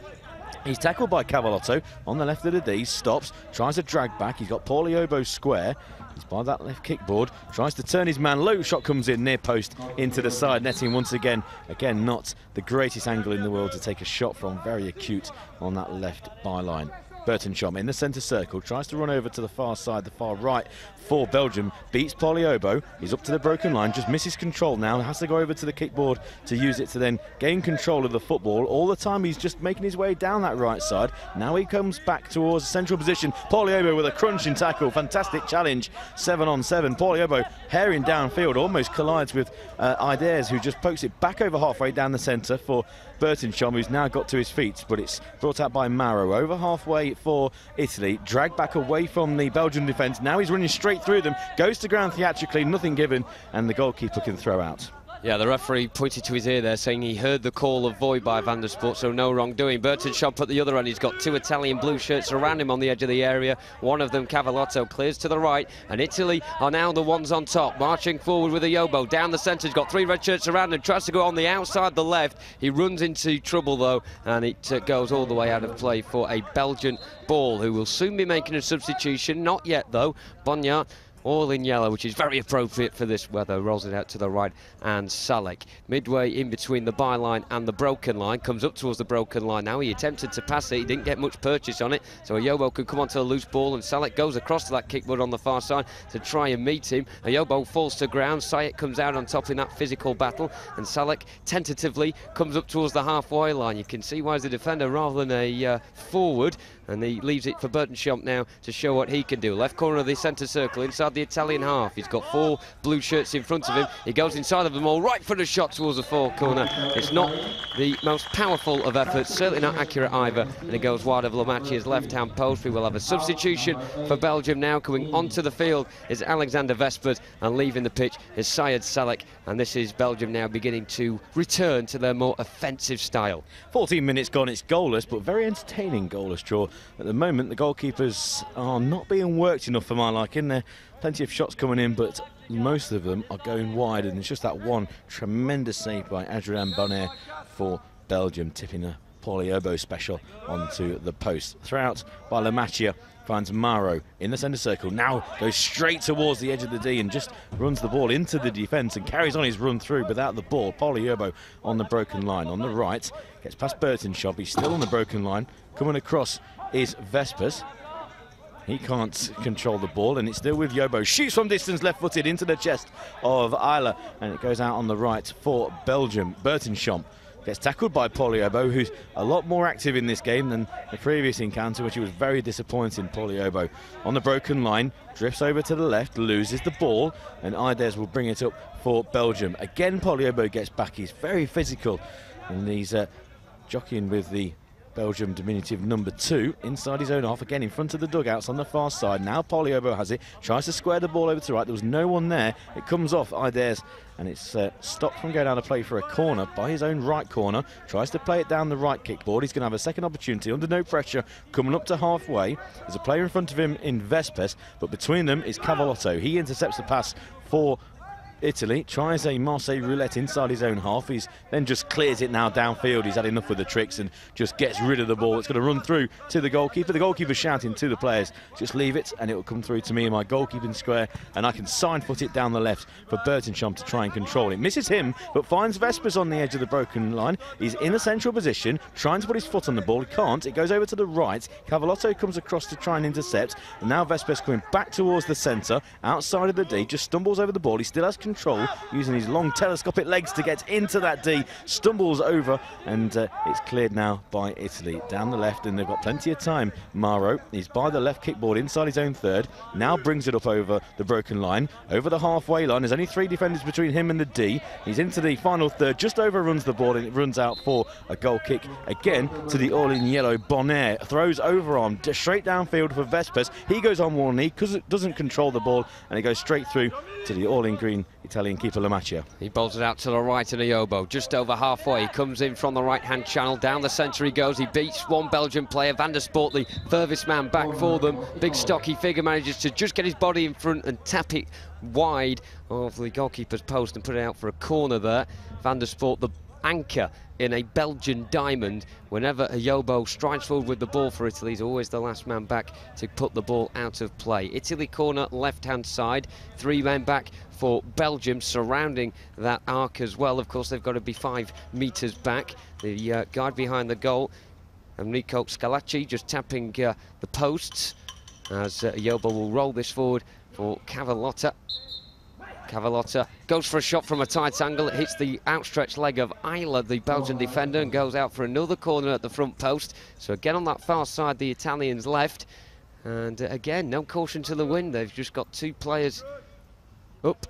He's tackled by Cavallotto on the left of the D, stops, tries to drag back. He's got Pauliobo square. He's by that left kickboard, tries to turn his man low. Shot comes in near post into the side netting once again. Again, not the greatest angle in the world to take a shot from. Very acute on that left byline. Bertenschamp in the centre circle, tries to run over to the far side, the far right for Belgium, beats Pauliobo. He's up to the broken line, just misses control now, has to go over to the kickboard to use it to then gain control of the football. All the time he's just making his way down that right side. Now he comes back towards the central position. Pauliobo with a crunching tackle, fantastic challenge, 7-on-7. Pauliobo herring downfield, almost collides with Iders, who just pokes it back over halfway down the centre for Bertenschamp, who's now got to his feet, but it's brought out by Mauro over halfway for Italy, dragged back away from the Belgian defence. Now he's running straight through them, goes to ground theatrically, nothing given, and the goalkeeper can throw out. Yeah, the referee pointed to his ear there, saying he heard the call of void by Van der Sport, so no wrongdoing. Bertonshop at the other end, he's got two Italian blue shirts around him on the edge of the area. One of them, Cavallotto, clears to the right, and Italy are now the ones on top, marching forward with Ayobo. Down the centre, he's got three red shirts around him, tries to go on the outside the left. He runs into trouble, though, and it goes all the way out of play for a Belgian ball, who will soon be making a substitution. Not yet, though. Bonyard, all in yellow, which is very appropriate for this weather, rolls it out to the right, and Salek midway in between the byline and the broken line, comes up towards the broken line now. He attempted to pass it, he didn't get much purchase on it, so Ayobo could come onto a loose ball, and Salek goes across to that kickboard on the far side to try and meet him. Ayobo falls to ground, Sayek comes out on top in that physical battle, and Salek tentatively comes up towards the halfway line. You can see why he's a defender rather than a forward, and he leaves it for Bertonshop now to show what he can do. Left corner of the centre circle, inside the Italian half. He's got four blue shirts in front of him. He goes inside of them all, right for the shot towards the far corner. It's not the most powerful of efforts, certainly not accurate either, and it goes wide of Lamachia's left-hand post. We will have a substitution for Belgium now. Coming onto the field is Alexander Vespers, and leaving the pitch is Syed Salek, and this is Belgium now beginning to return to their more offensive style. 14 minutes gone, it's goalless, but very entertaining goalless draw. At the moment, the goalkeepers are not being worked enough for my liking. There are plenty of shots coming in, but most of them are going wide, and it's just that one tremendous save by Adrien Bonner for Belgium, tipping a Ayobo special onto the post. Throw out by Lamachia, finds Maro in the centre circle, now goes straight towards the edge of the D and just runs the ball into the defence and carries on his run through without the ball. Ayobo on the broken line on the right, gets past Bertonshop, he's still on the broken line, coming across is Vespers. He can't control the ball, and it's still with Yobo. Shoots from distance, left-footed into the chest of Isla, and it goes out on the right for Belgium. Bertonshop gets tackled by Ayobo, who's a lot more active in this game than the previous encounter, which he was very disappointing. Ayobo on the broken line, drifts over to the left, loses the ball, and Ides will bring it up for Belgium. Again, Ayobo gets back. He's very physical, and he's jockeying with the Belgium diminutive number 2 inside his own half, again in front of the dugouts on the far side. Now Ayobo has it, tries to square the ball over to the right. There was no one there. It comes off Ides, and it's stopped from going down to play for a corner by his own right corner. Tries to play it down the right kickboard. He's going to have a second opportunity under no pressure, coming up to halfway. There's a player in front of him in Vespers, but between them is Cavallotto. He intercepts the pass for Italy, tries a Marseille roulette inside his own half. He's then just clears it now downfield. He's had enough with the tricks and just gets rid of the ball. It's going to run through to the goalkeeper. The goalkeeper's shouting to the players, just leave it and it will come through to me in my goalkeeping square, and I can sign foot it down the left for Bertonshop to try and control it. Misses him, but finds Vespers on the edge of the broken line. He's in a central position, trying to put his foot on the ball. He can't. It goes over to the right. Cavallotto comes across to try and intercept, and now Vespers coming back towards the centre, outside of the D, just stumbles over the ball. He still has control, using his long telescopic legs to get into that D, stumbles over, and it's cleared now by Italy. Down the left, and they've got plenty of time. Maro, he's by the left kickboard inside his own third, now brings it up over the broken line, over the halfway line. There's only 3 defenders between him and the D. He's into the final third, just overruns the ball, and it runs out for a goal kick again to the all-in-yellow Bonner. Throws overarm straight downfield for Vespers. He goes on one knee because it doesn't control the ball, and it goes straight through to the all-in-green Italian keeper Lamachia. He bowls it out to the right in Ayobo, just over halfway. He comes in from the right-hand channel, down the centre he goes. He beats one Belgian player, Van der Sport, the furthest man back for them. Big stocky figure, manages to just get his body in front and tap it wide of the goalkeeper's post and put it out for a corner there. Van der Sport, the anchor in a Belgian diamond. Whenever Ayobo strides forward with the ball for Italy, he's always the last man back to put the ball out of play. Italy corner, left-hand side, 3 men back for Belgium surrounding that arc as well. Of course, they've got to be 5 metres back. The guard behind the goal, Enrico Scalacci, just tapping the posts as Ayobo will roll this forward for Cavallotto. Cavallotto goes for a shot from a tight angle. It hits the outstretched leg of Isla, the Belgian defender, and goes out for another corner at the front post. So again on that far side, the Italians left. And again, no caution to the wind. They've just got 2 players up,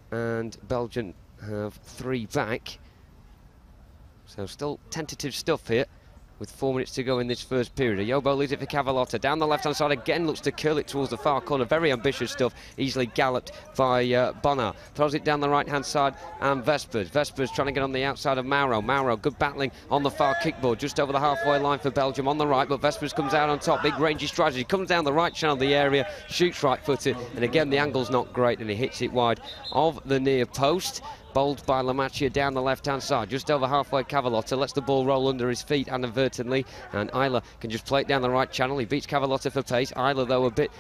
and Belgium have 3 back. So still tentative stuff here. with 4 minutes to go in this first period. Ayobo leaves it for Cavalotta. Down the left-hand side again, looks to curl it towards the far corner. Very ambitious stuff, easily galloped by Bonner. Throws it down the right-hand side, and Vespers trying to get on the outside of Mauro. Good battling on the far kickboard, just over the halfway line for Belgium on the right, but Vespers comes out on top. Big rangy strides. He comes down the right channel of the area, shoots right-footed, and again the angle's not great, and he hits it wide of the near post. Bowled by Lamacchia down the left-hand side, just over halfway. Cavalotta lets the ball roll under his feet inadvertently, and Isla can just play it down the right channel. He beats Cavalotta for pace. Isla, though, a bit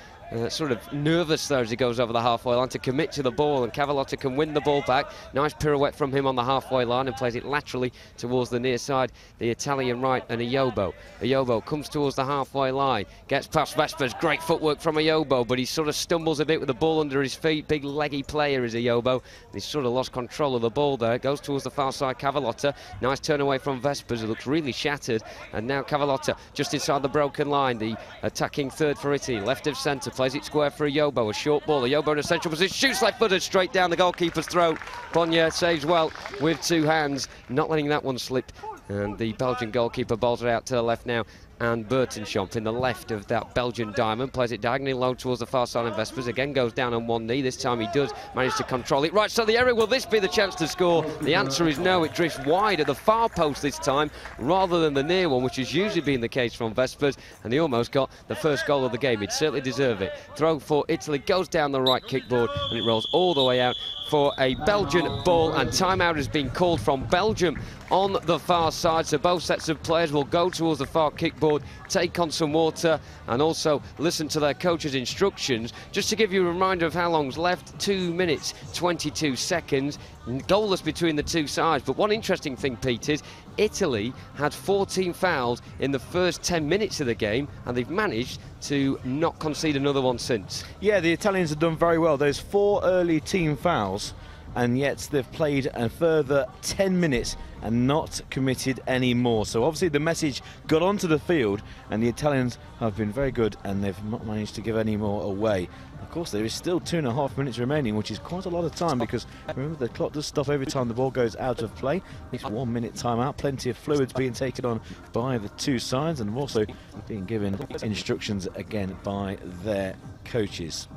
sort of nervous there as he goes over the halfway line to commit to the ball, and Cavalotta can win the ball back. Nice pirouette from him on the halfway line and plays it laterally towards the near side, the Italian right, and Ayobo comes towards the halfway line, gets past Vespers. Great footwork from Ayobo, but he sort of stumbles a bit with the ball under his feet. Big leggy player is Ayobo. He's sort of lost control of the ball there. Goes towards the far side. Cavalotta, nice turn away from Vespers, who looks really shattered, and now Cavalotta just inside the broken line, the attacking third for Italy, left of centre. Plays it square for Ayobo, a short ball. Ayobo in a central position, shoots left-footed straight down the goalkeeper's throat. Bonnier saves well with 2 hands, not letting that one slip. And the Belgian goalkeeper bowls it out to the left now. And Bertenschamp in the left of that Belgian diamond plays it diagonally low towards the far side of Vespers. Again goes down on one knee. This time he does manage to control it. Right, so the area, will this be the chance to score? The answer is no. It drifts wide at the far post this time rather than the near one, which has usually been the case from Vespers, and he almost got the first goal of the game. He'd certainly deserve it. Throw for Italy goes down the right kickboard, and it rolls all the way out for a Belgian ball, and timeout has been called from Belgium on the far side. So both sets of players will go towards the far kickboard, take on some water, and also listen to their coach's instructions. Just to give you a reminder of how long's left, 2 minutes 22 seconds, goalless between the two sides. But one interesting thing, Pete, is Italy had 14 fouls in the first 10 minutes of the game, and they've managed to not concede another one since. Yeah, the Italians have done very well. There's 4 early team fouls, and yet they've played a further 10 minutes and not committed any more. So obviously the message got onto the field, and the Italians have been very good, and they've not managed to give any more away. Of course, there is still 2.5 minutes remaining, which is quite a lot of time, because remember, the clock does stop every time the ball goes out of play. It's 1 minute timeout. Plenty of fluids being taken on by the two sides, and also being given instructions again by their coaches.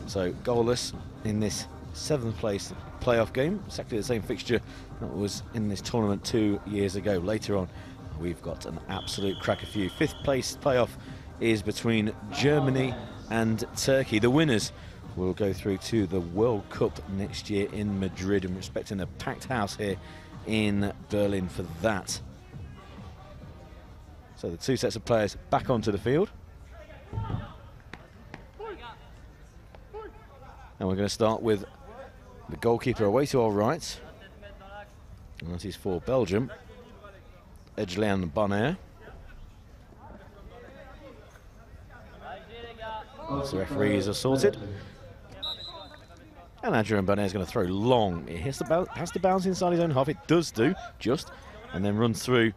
So goalless in this 7th place playoff game, exactly the same fixture that was in this tournament 2 years ago. Later on, we've got an absolute cracker for you. 5th place playoff is between Germany and Turkey. The winners will go through to the World Cup next year in Madrid, and we're expecting a packed house here in Berlin for that. So the 2 sets of players back onto the field. And we're going to start with the goalkeeper away to our right. And that is for Belgium, Edgeland Bonner. So the referees are sorted. And Adrian Bonner is going to throw long. It has to bounce inside his own half. It does do, just. And then runs through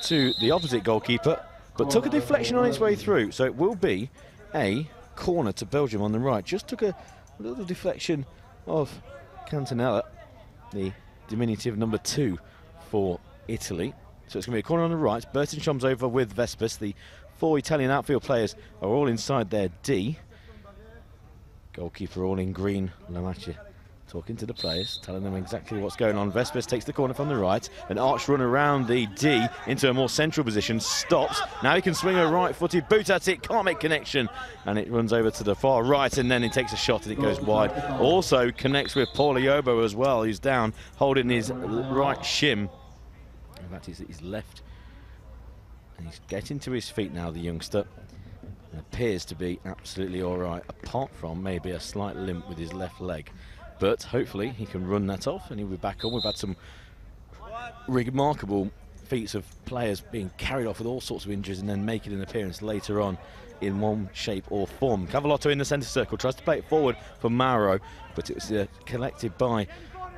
to the opposite goalkeeper. But took a deflection on its way through. So it will be a corner to Belgium on the right. Just took a little deflection of Cantonella, the diminutive number 2 for Italy. So it's going to be a corner on the right. Bertenchamp's over with Vespers. The 4 Italian outfield players are all inside their D. Goalkeeper all in green. Lamacchia talking to the players, telling them exactly what's going on. Vespers takes the corner from the right. An arch run around the D into a more central position. Stops. Now he can swing a right-footed boot at it. Can't make connection. And it runs over to the far right, and then he takes a shot and it goes wide. Also connects with Paul Ayobo as well, who's down holding his right shim. In fact, he's left. And he's getting to his feet now, the youngster. And appears to be absolutely all right, apart from maybe a slight limp with his left leg. But hopefully he can run that off and he'll be back on. We've had some remarkable feats of players being carried off with all sorts of injuries and then making an appearance later on in one shape or form. Cavalotta in the centre circle, tries to play it forward for Mauro, but it was collected by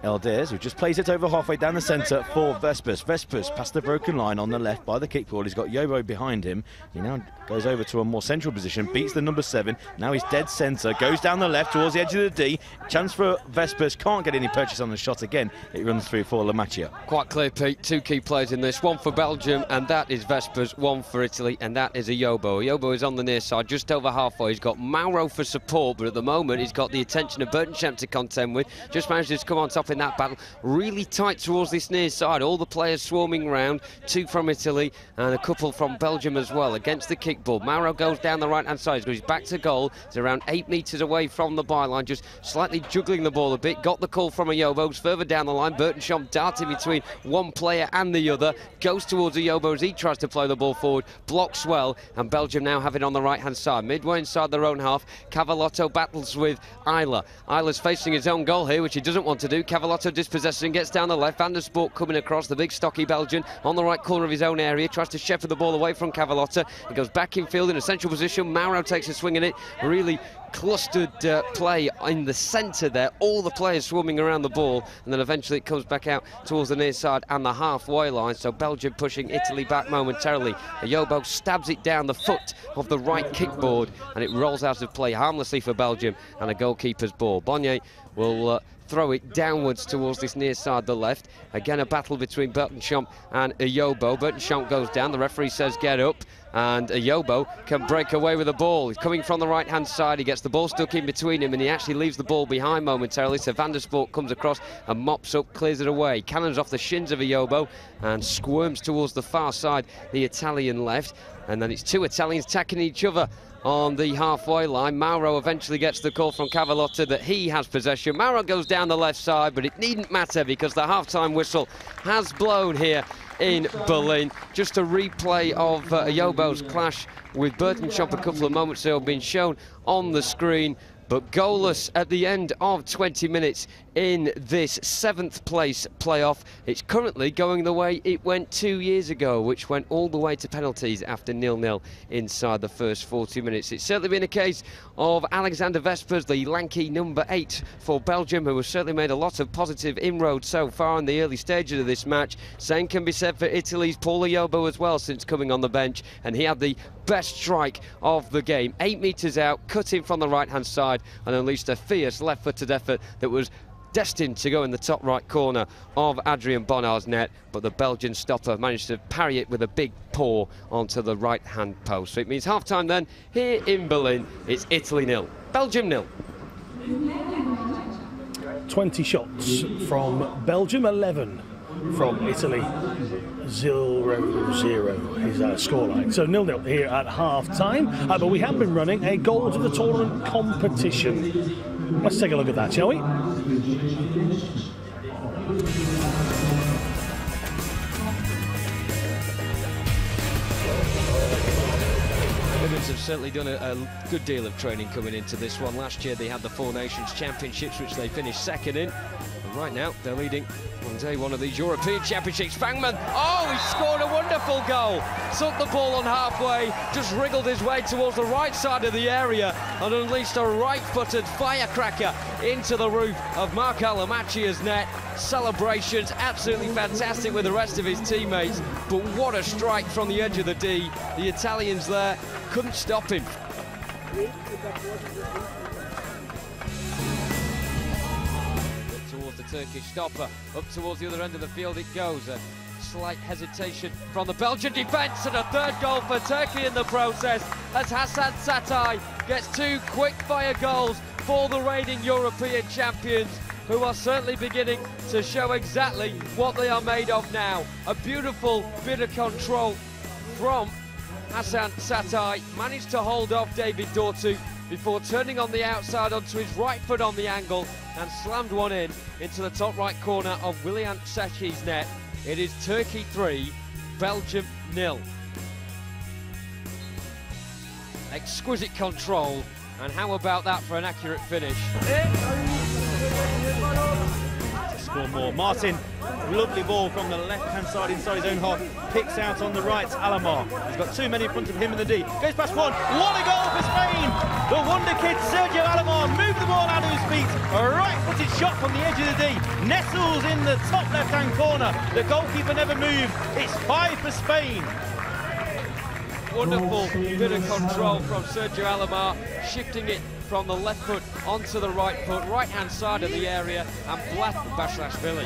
Elders, who just plays it over halfway down the centre for Vespers. Vespers past the broken line on the left by the kickball. He's got Yobo behind him. He now goes over to a more central position, beats the number 7. Now he's dead centre, goes down the left towards the edge of the D. Chance for Vespers, can't get any purchase on the shot again. It runs through for Lamacchia. Quite clear, Pete. 2 key players in this. One for Belgium, and that is Vespers. One for Italy, and that is Yobo. Yobo is on the near side, just over halfway. He's got Mauro for support, but at the moment he's got the attention of Burtonsham to contend with. Just managed to come on top in that battle. Really tight towards this near side. All the players swarming round. 2 from Italy and a couple from Belgium as well against the kickball. Mauro goes down the right-hand side. He's back to goal. He's around 8 metres away from the byline, just slightly juggling the ball a bit. Got the call from Yobo. Further down the line, Burtonsham darting between one player and the other. Goes towards Yobo as he tries to play the ball forward. Blocks well, and Belgium now have it on the right-hand side. Midway inside their own half, Cavallotto battles with Isla. Isla's facing his own goal here, which he doesn't want to do. Cavallotto dispossessing, gets down the left. Van der Spoort coming across, the big stocky Belgian on the right corner of his own area, tries to shepherd the ball away from Cavallotto. He goes back in field in a central position. Mauro takes a swing at it. Really clustered play in the centre there, all the players swarming around the ball, and then eventually it comes back out towards the near side and the halfway line, so Belgium pushing Italy back momentarily. Yobo stabs it down the foot of the right kickboard and it rolls out of play harmlessly for Belgium, and a goalkeeper's ball. Bonnier will throw it downwards towards this near side, the left. Again, a battle between Burtonsham and Yobo. Burtonsham goes down, the referee says get up, and Yobo can break away with the ball. He's coming from the right-hand side. He gets the ball stuck in between him, and he actually leaves the ball behind momentarily. So Van der Spoort comes across and mops up, clears it away. Cannons off the shins of Yobo and squirms towards the far side, the Italian left. And then it's 2 Italians attacking each other on the halfway line. Mauro eventually gets the call from Cavallotto that he has possession. Mauro goes down the left side, but it needn't matter because the half-time whistle has blown here in Berlin. Just a replay of Yobo's clash with Burtonsham a couple of moments ago being shown on the screen, but goalless at the end of 20 minutes in this 7th place playoff. It's currently going the way it went 2 years ago, which went all the way to penalties after 0-0 inside the first 40 minutes. It's certainly been a case of Alexander Vespers, the lanky number 8 for Belgium, who has certainly made a lot of positive inroads so far in the early stages of this match. Same can be said for Italy's Paul Yobo as well, since coming on the bench, and he had the best strike of the game. 8 metres out, cut in from the right-hand side, and unleashed a fierce left-footed effort that was destined to go in the top right corner of Adrian Bonnard's net, but the Belgian stopper managed to parry it with a big paw onto the right-hand post. So it means half-time then, here in Berlin, it's Italy 0, Belgium 0. 20 shots from Belgium, 11 from Italy. 0-0 is our scoreline. So 0-0 here at half-time, but we have been running a goals of the tournament competition. Let's take a look at that, shall we? Women's have certainly done a good deal of training coming into this one. Last year they had the Four Nations Championships, which they finished 2nd in. And right now they're leading on day 1 of these European Championships. Fangman, oh, he scored a wonderful goal. Took the ball on halfway, just wriggled his way towards the right side of the area and unleashed a right-footed firecracker into the roof of Marco Lamacchia's net. Celebrations absolutely fantastic with the rest of his teammates, but what a strike from the edge of the D. The Italians there couldn't stop him. Towards the Turkish stopper, up towards the other end of the field it goes. A slight hesitation from the Belgian defence, and a 3rd goal for Turkey in the process as Hassan Satay gets 2 quick-fire goals for the reigning European champions, who are certainly beginning to show exactly what they are made of now. A beautiful bit of control from Hassan Satay, managed to hold off David Dortu before turning on the outside onto his right foot on the angle and slammed one in into the top right corner of Willian Sechi's net. It is Turkey 3, Belgium 0. Exquisite control, and how about that for an accurate finish? score more. Martin, lovely ball from the left-hand side inside his own half, picks out on the right, Alamar. He's got two men in front of him in the D. Goes past one, what a goal for Spain! The wonder kid Sergio Alamar moved the ball out of his feet. A right-footed shot from the edge of the D. Nestles in the top left-hand corner. The goalkeeper never moved. It's 5 for Spain. Wonderful bit of control from Sergio Alamar, shifting it from the left foot onto the right foot, right-hand side of the area, and black Bashlashvili.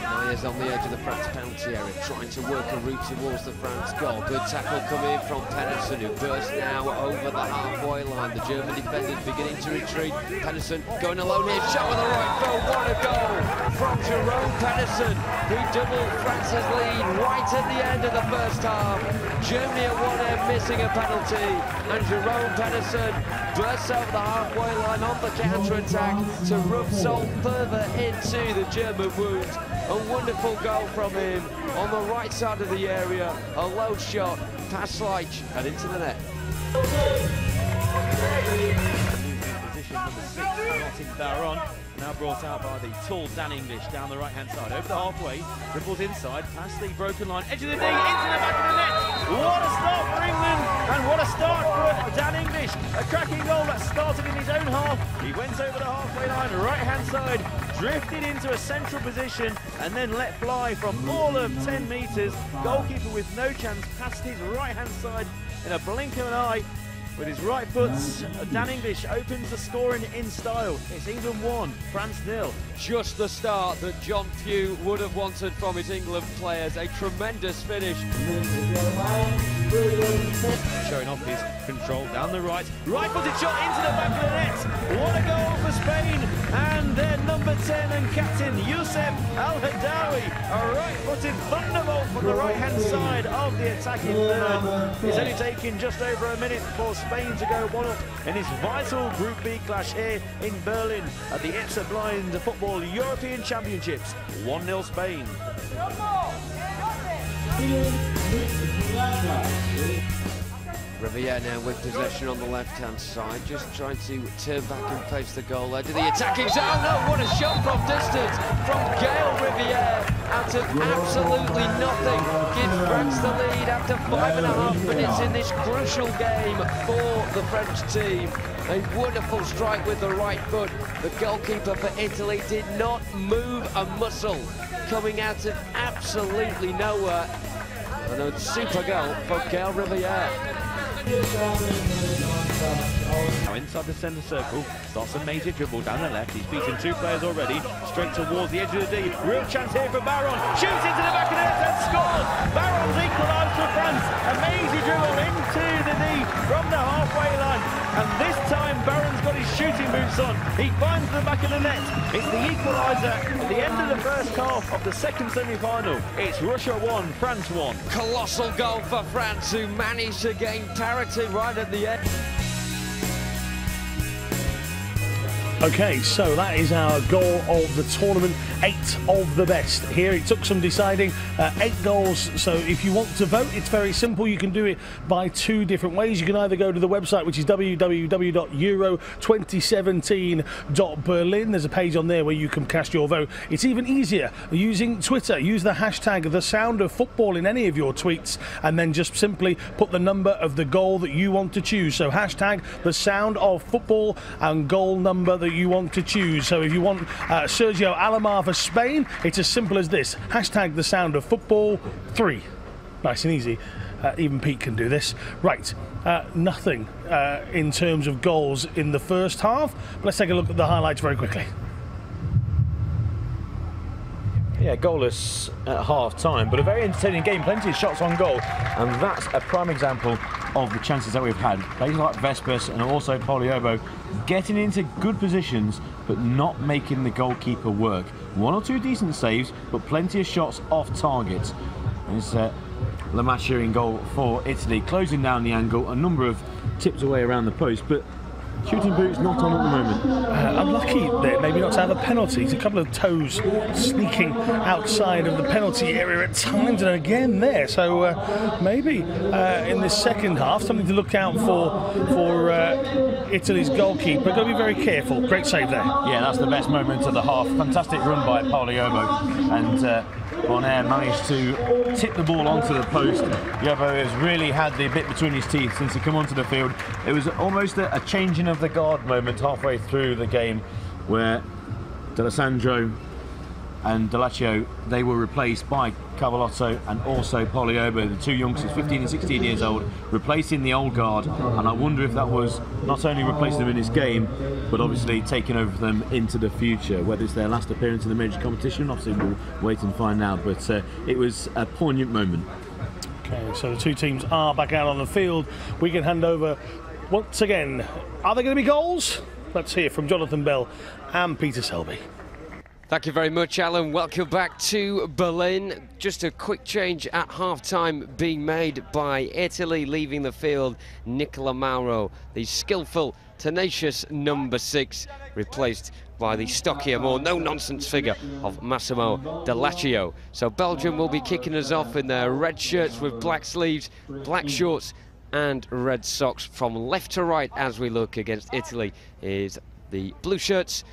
Myers on the edge of the France penalty area, trying to work a route towards the France goal. Good tackle coming from Pedersen, who bursts now over the halfway line. The German defenders beginning to retreat. Pedersen going alone here, shot with the right foot. What a goal from Jerome Pedersen. He doubled France's lead right at the end of the first half. Germany at one end missing a penalty, and Jerome Pedersen bursts over the halfway line on the counter-attack to rub salt further into the German wound. A wonderful goal from him on the right side of the area. A low shot past Leitch and into the net. Position number 6, Martin Baron, now brought out by the tall Dan English down the right-hand side. Over the halfway, dribbles inside, past the broken line, edge of the D, into the back of the net. What a start for England, and what a start for Dan English. A cracking goal that started in his own half. He went over the halfway line, right-hand side, drifted into a central position, and then let fly from all of 10 metres. Goalkeeper with no chance, past his right-hand side in a blink of an eye. With his right foot, Dan English opens the scoring in style. It's England 1, France 0. Just the start that John Pugh would have wanted from his England players. A tremendous finish. Showing off his control down the right. Right-footed shot into the back of the net. What a goal for Spain. And their number 10 and captain, Youssef Al-Hadawi. A right-footed thunderbolt from the right-hand side of the attacking third. It's only taken just over a minute for Spain to go 1-up in this vital Group B clash here in Berlin at the IBSA Blind Football European Championships. 1-0 Spain. Riviere now with possession on the left-hand side, just trying to turn back and face the goal edge of the attacking zone. Oh no, what a shot from distance from Gaël Riviere out of absolutely nothing. Gives France the lead after 5.5 minutes in this crucial game for the French team. A wonderful strike with the right foot. The goalkeeper for Italy did not move a muscle, coming out of absolutely nowhere. And a super goal for Gaël Riviere. Now inside the centre circle, starts a major dribble down the left. He's beaten 2 players already, straight towards the edge of the D. Real chance here for Baron. Shoots into the back of the net and scores. Baron's equalised for France. Amazing dribble into the D from the halfway line. And this time Baron's got his shooting boots on. He finds the back of the net. It's the equaliser at the end of the first half of the second semi-final. It's Russia 1, France 1. Colossal goal for France, who managed to gain parity right at the end. Okay, so that is our goal of the tournament, 8 of the best. Here it took some deciding, 8 goals. So if you want to vote, it's very simple. You can do it by 2 different ways. You can either go to the website, which is www.euro2017.berlin. There's a page on there where you can cast your vote. It's even easier using Twitter. Use the hashtag #TheSoundOfFootball in any of your tweets, and then just simply put the number of the goal that you want to choose. So hashtag #TheSoundOfFootball and goal number that you want to choose. So if you want Sergio Alamar for Spain, it's as simple as this. Hashtag #TheSoundOfFootball 3. Nice and easy. Even Pete can do this. Right, nothing in terms of goals in the first half. But let's take a look at the highlights very quickly. Yeah, goalless at half-time, but a very entertaining game. Plenty of shots on goal, and that's a prime example of the chances that we've had. Players like Vespers and also Poliobo getting into good positions, but not making the goalkeeper work. 1 or 2 decent saves, but plenty of shots off target. It's Lamaccia in goal for Italy, closing down the angle, a number of tips away around the post, but Shooting boots not on at the moment. Unlucky there, maybe not to have a penalty. It's a couple of toes sneaking outside of the penalty area at times, and again there. So maybe in the second half, something to look out for Italy's goalkeeper. Got to be very careful. Great save there. Yeah, that's the best moment of the half. Fantastic run by Paralympic, and Bonaire managed to tip the ball onto the post. Yobo has really had the bit between his teeth since he came onto the field. It was almost a changing of the guard moment halfway through the game, where D'Alessandro and Delaccio, they were replaced by Cavallotto and also Poliobo, the two youngsters, 15 and 16 years old, replacing the old guard. And I wonder if that was not only replacing them in this game, but obviously taking over them into the future. Whether it's their last appearance in the major competition, obviously we'll wait and find out. But it was a poignant moment. Okay, so the two teams are back out on the field. We can hand over once again. Are there going to be goals? Let's hear from Jonathan Bell and Peter Selby. Thank you very much, Alan. Welcome back to Berlin. Just a quick change at half-time being made by Italy, leaving the field. Nicola Mauro, the skillful, tenacious number 6, replaced by the stockier, more no-nonsense figure of Massimo Delaccio. So Belgium will be kicking us off in their red shirts with black sleeves, black shorts and red socks. From left to right as we look against Italy is the blue shirts,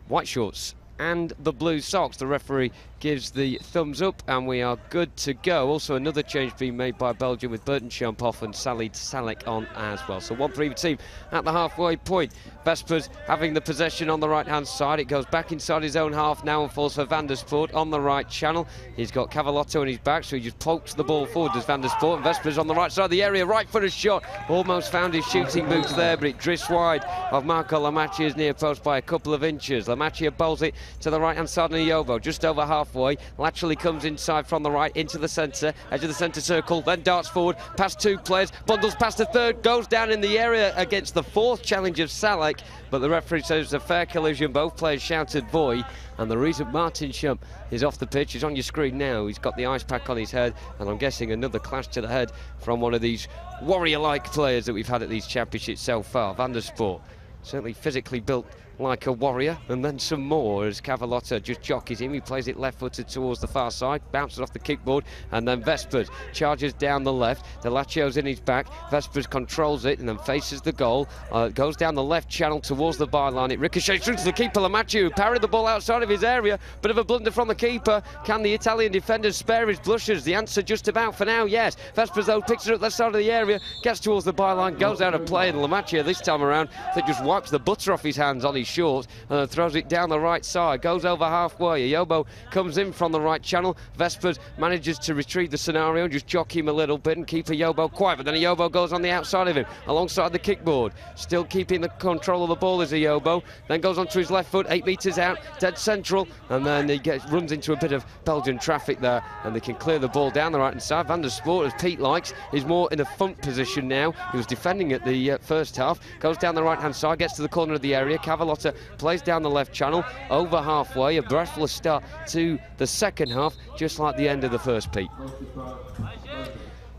white shorts and the blue socks. The referee gives the thumbs up and we are good to go. Also another change being made by Belgium with Burton Champ off and Salid Salek on as well. So 1 for either team at the halfway point. Vespers having the possession on the right hand side. It goes back inside his own half now and falls for Van der Spoort on the right channel. He's got Cavallotto in his back, so he just pokes the ball forward as Van der Spoort, and Vespers on the right side of the area, right footed shot, almost found his shooting boots there, but it drifts wide of Marco Lamacchia's near post by a couple of inches. Lamacchia bowls it to the right hand side of Yobo, just over halfway, laterally comes inside from the right into the centre, edge of the centre circle, then darts forward past two players, bundles past the third, goes down in the area against the fourth challenge of Salek, but the referee says it's a fair collision. Both players shouted voy, and the reason Martin Schump is off the pitch is on your screen now. He's got the ice pack on his head, and I'm guessing another clash to the head from one of these warrior-like players that we've had at these championships so far. Van der Spoort, certainly physically built like a warrior, and then some more as Cavallotto just jockeys him. He plays it left-footed towards the far side, bounces off the kickboard, and then Vespers charges down the left. Delaccio's in his back. Vespers controls it and then faces the goal. Goes down the left channel towards the byline. It ricochets through to the keeper, Lamacchia, who parried the ball outside of his area. Bit of a blunder from the keeper. Can the Italian defenders spare his blushes? The answer just about for now, yes. Vespers, though, picks it up left side of the area, gets towards the byline, goes out of play, and Lamacchia this time around, I think, just wipes the butter off his hands on his shorts and then throws it down the right side, goes over halfway. Ayobo comes in from the right channel. Vespers manages to retrieve the scenario and just jockey him a little bit and keep Ayobo quiet, but then Ayobo goes on the outside of him alongside the kickboard, still keeping the control of the ball is Ayobo, then goes onto his left foot, 8 metres out, dead central, and then he runs into a bit of Belgian traffic there, and they can clear the ball down the right hand side. Van der Spoort, as Pete likes, is more in a front position now. He was defending at the first half, goes down the right hand side, gets to the corner of the area. Cavallotto plays down the left channel, over halfway, a breathless start to the second half, just like the end of the first, Pete.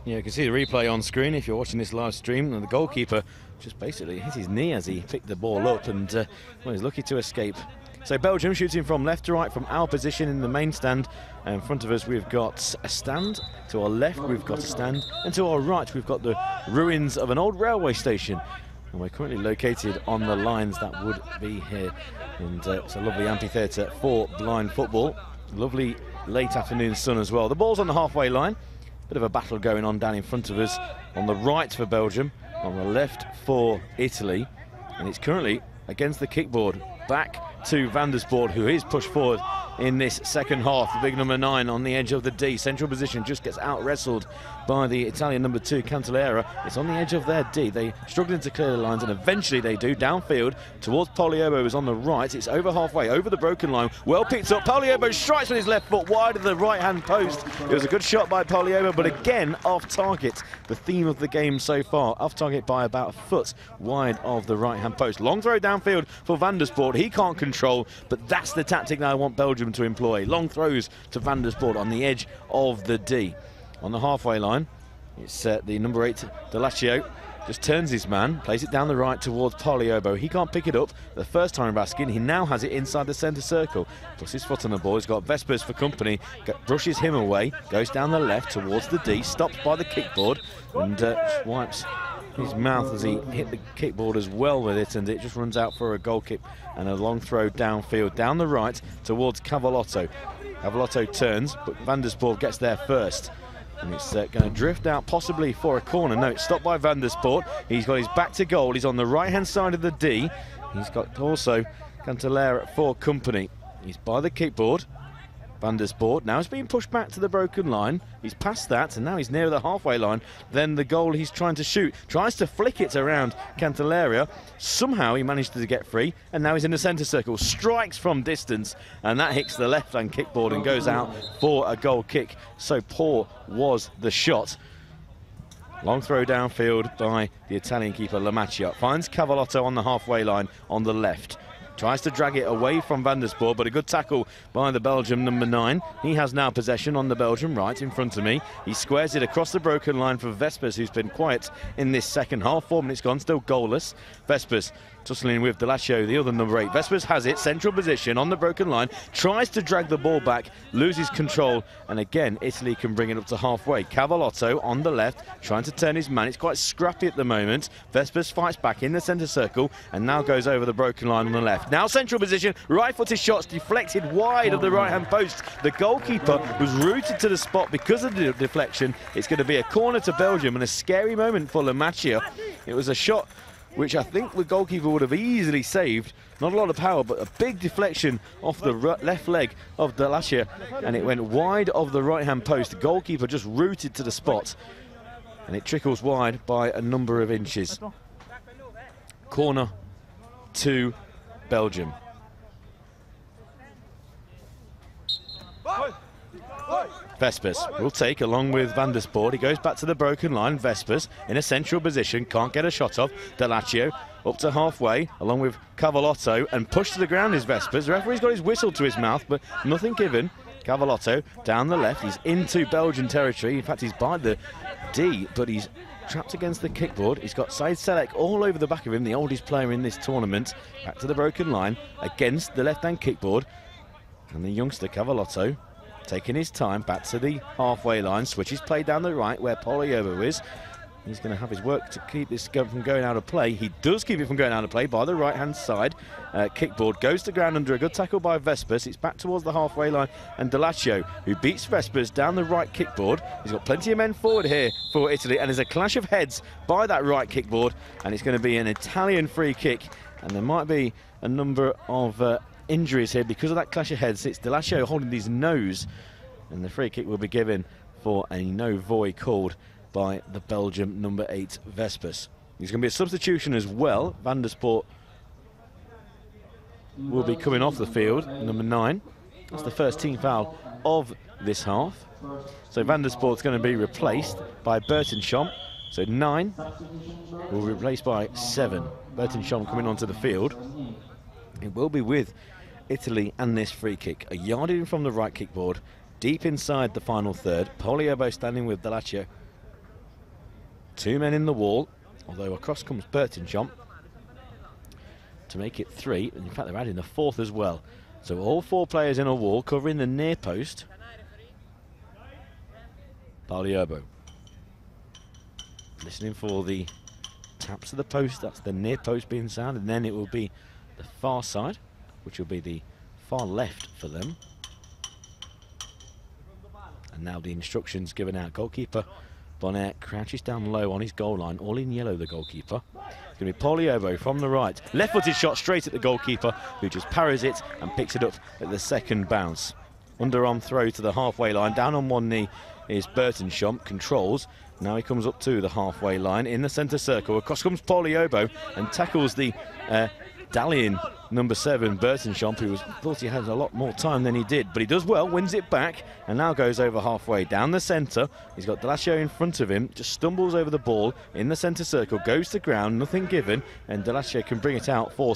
Yeah, you can see the replay on screen if you're watching this live stream, and the goalkeeper just basically hit his knee as he picked the ball up, and well, he's lucky to escape. So Belgium shooting from left to right from our position in the main stand. In front of us we've got a stand, to our left we've got a stand, and to our right we've got the ruins of an old railway station. And we're currently located on the lines that would be here. And it's a lovely amphitheatre for blind football. Lovely late afternoon sun as well. The ball's on the halfway line. Bit of a battle going on down in front of us. On the right for Belgium, on the left for Italy. And it's currently against the kickboard. Back to Van der Spoort, who is pushed forward in this second half. The big number 9 on the edge of the D. Central position just gets out-wrestled by the Italian number 2, Cantalera. It's on the edge of their D. They struggling to clear the lines, and eventually they do. Downfield towards Poliobo, who's on the right. It's over halfway, over the broken line. Well picked up. Poliobo strikes with his left foot wide of the right-hand post. It was a good shot by Poliobo, but again, off target. The theme of the game so far. Off target by about a foot wide of the right-hand post. Long throw downfield for Van der Spoort. He can't control, but that's the tactic that I want Belgium to employ. Long throws to Van der Spoort on the edge of the D. On the halfway line, it's the number 8, Delaccio, just turns his man, plays it down the right towards Poliobo. He can't pick it up. The first time of asking, he now has it inside the centre circle. Puts his foot on the ball. He's got Vespers for company. Brushes him away. Goes down the left towards the D. Stops by the kickboard and just wipes his mouth as he hit the kickboard as well with it, and it just runs out for a goal kick and a long throw downfield down the right towards Cavalotto. Cavalotto turns, but Van der Spoort gets there first. And it's going to drift out possibly for a corner. No, it's stopped by Van der Spoort. He's got his back to goal. He's on the right-hand side of the D. He's got also Cantalera for company. He's by the kickboard. Van der Spoort now is being pushed back to the broken line. He's past that, and now he's near the halfway line. Then the goal he's trying to shoot. Tries to flick it around Cantalera. Somehow he managed to get free, and now he's in the centre circle. Strikes from distance, and that hits the left-hand kickboard and goes out for a goal kick. So poor was the shot. Long throw downfield by the Italian keeper Lamaccia. Finds Cavalotto on the halfway line on the left. Tries to drag it away from Van der Spoort, but a good tackle by the Belgium number 9. He has now possession on the Belgium right in front of me. He squares it across the broken line for Vespers, who's been quiet in this second half. 4 minutes gone, still goalless. Vespers tussling with Delacio, the other number 8. Vespers has it, central position on the broken line, tries to drag the ball back, loses control, and again Italy can bring it up to halfway. Cavalotto on the left, trying to turn his man. It's quite scrappy at the moment. Vespers fights back in the centre circle and now goes over the broken line on the left. Now central position, right-footed shots deflected wide of the right-hand post. The goalkeeper was rooted to the spot because of the deflection. It's going to be a corner to Belgium and a scary moment for Lamaccia. It was a shot which I think the goalkeeper would have easily saved. Not a lot of power, but a big deflection off the left leg of Delacia, and it went wide of the right-hand post. The goalkeeper just rooted to the spot, and it trickles wide by a number of inches. Corner to Belgium. Vespers will take along with Van der Spoort. He goes back to the broken line. Vespers in a central position, can't get a shot off. Delacio up to halfway along with Cavalotto, and pushed to the ground is Vespers. The referee's got his whistle to his mouth, but nothing given. Cavalotto down the left. He's into Belgian territory. In fact, he's by the D, but he's trapped against the kickboard. He's got Said Selek all over the back of him, the oldest player in this tournament. Back to the broken line against the left-hand kickboard. And the youngster Cavalotto taking his time back to the halfway line. Switches play down the right where Poliobo is. He's going to have his work to keep this from going out of play. He does keep it from going out of play by the right-hand side. Kickboard goes to ground under a good tackle by Vespers. It's back towards the halfway line, and Delacio, who beats Vespers down the right kickboard. He's got plenty of men forward here for Italy, and there's a clash of heads by that right kickboard, and it's going to be an Italian free kick, and there might be a number of injuries here because of that clash of heads. It's Delacio holding his nose, and the free kick will be given for a no void called by the Belgium number 8 Vespers. There's going to be a substitution as well. Van der Spoort will be coming off the field, number 9. That's the first team foul of this half. So Van der Spoort's going to be replaced by Bertenschamp. So 9 will be replaced by 7. Bertenschamp coming onto the field. It will be with Italy and this free kick. A yard in from the right kickboard, deep inside the final third. Poliobo standing with Delacio. 2 men in the wall, although across comes Bertenschamp to make it 3. And in fact, they're adding a 4th as well. So all 4 players in a wall covering the near post. Poliobo listening for the taps of the post. That's the near post being sounded, and then it will be the far side, which will be the far left for them. And now the instructions given out. Goalkeeper Bonnet crouches down low on his goal line, all in yellow, the goalkeeper. It's going to be Poliobo from the right. Left-footed shot straight at the goalkeeper, who just parries it and picks it up at the second bounce. Underarm throw to the halfway line. Down on one knee is Bertenschamp, controls. Now he comes up to the halfway line in the centre circle. Across comes Poliobo and tackles the dallying number 7, Bertenschamp, who thought he had a lot more time than he did, but he does well, wins it back, and now goes over halfway down the centre. He's got Delaccio in front of him, just stumbles over the ball in the centre circle, goes to ground, nothing given, and Delaccio can bring it out for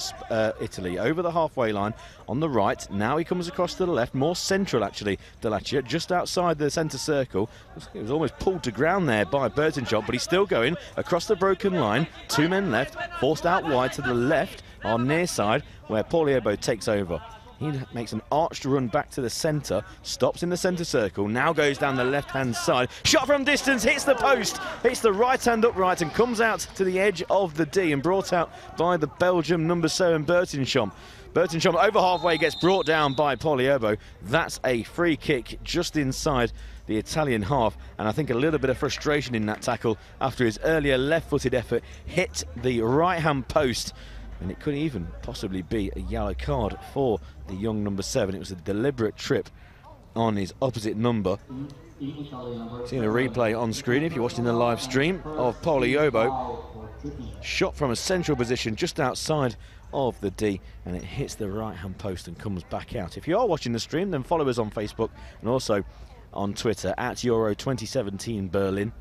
Italy over the halfway line on the right. Now he comes across to the left, more central actually, Delaccio, just outside the centre circle. It was almost pulled to ground there by Bertenschamp, but he's still going across the broken line. 2 men left, forced out wide to the left on near side, where Pauliebo takes over. He makes an arched run back to the centre, stops in the centre circle, now goes down the left-hand side. Shot from distance, hits the post, hits the right-hand upright and comes out to the edge of the D and brought out by the Belgium number 7, Bertenschamp. Bertenschamp over halfway gets brought down by Pauliebo. That's a free kick just inside the Italian half, and I think a little bit of frustration in that tackle after his earlier left-footed effort hit the right-hand post, and it could even possibly be a yellow card for the young number 7. It was a deliberate trip on his opposite number. Seeing a replay on screen if you're watching the live stream of Pauliebo. Shot from a central position just outside of the D, and it hits the right-hand post and comes back out. If you are watching the stream, then follow us on Facebook and also on Twitter at Euro 2017 Berlin.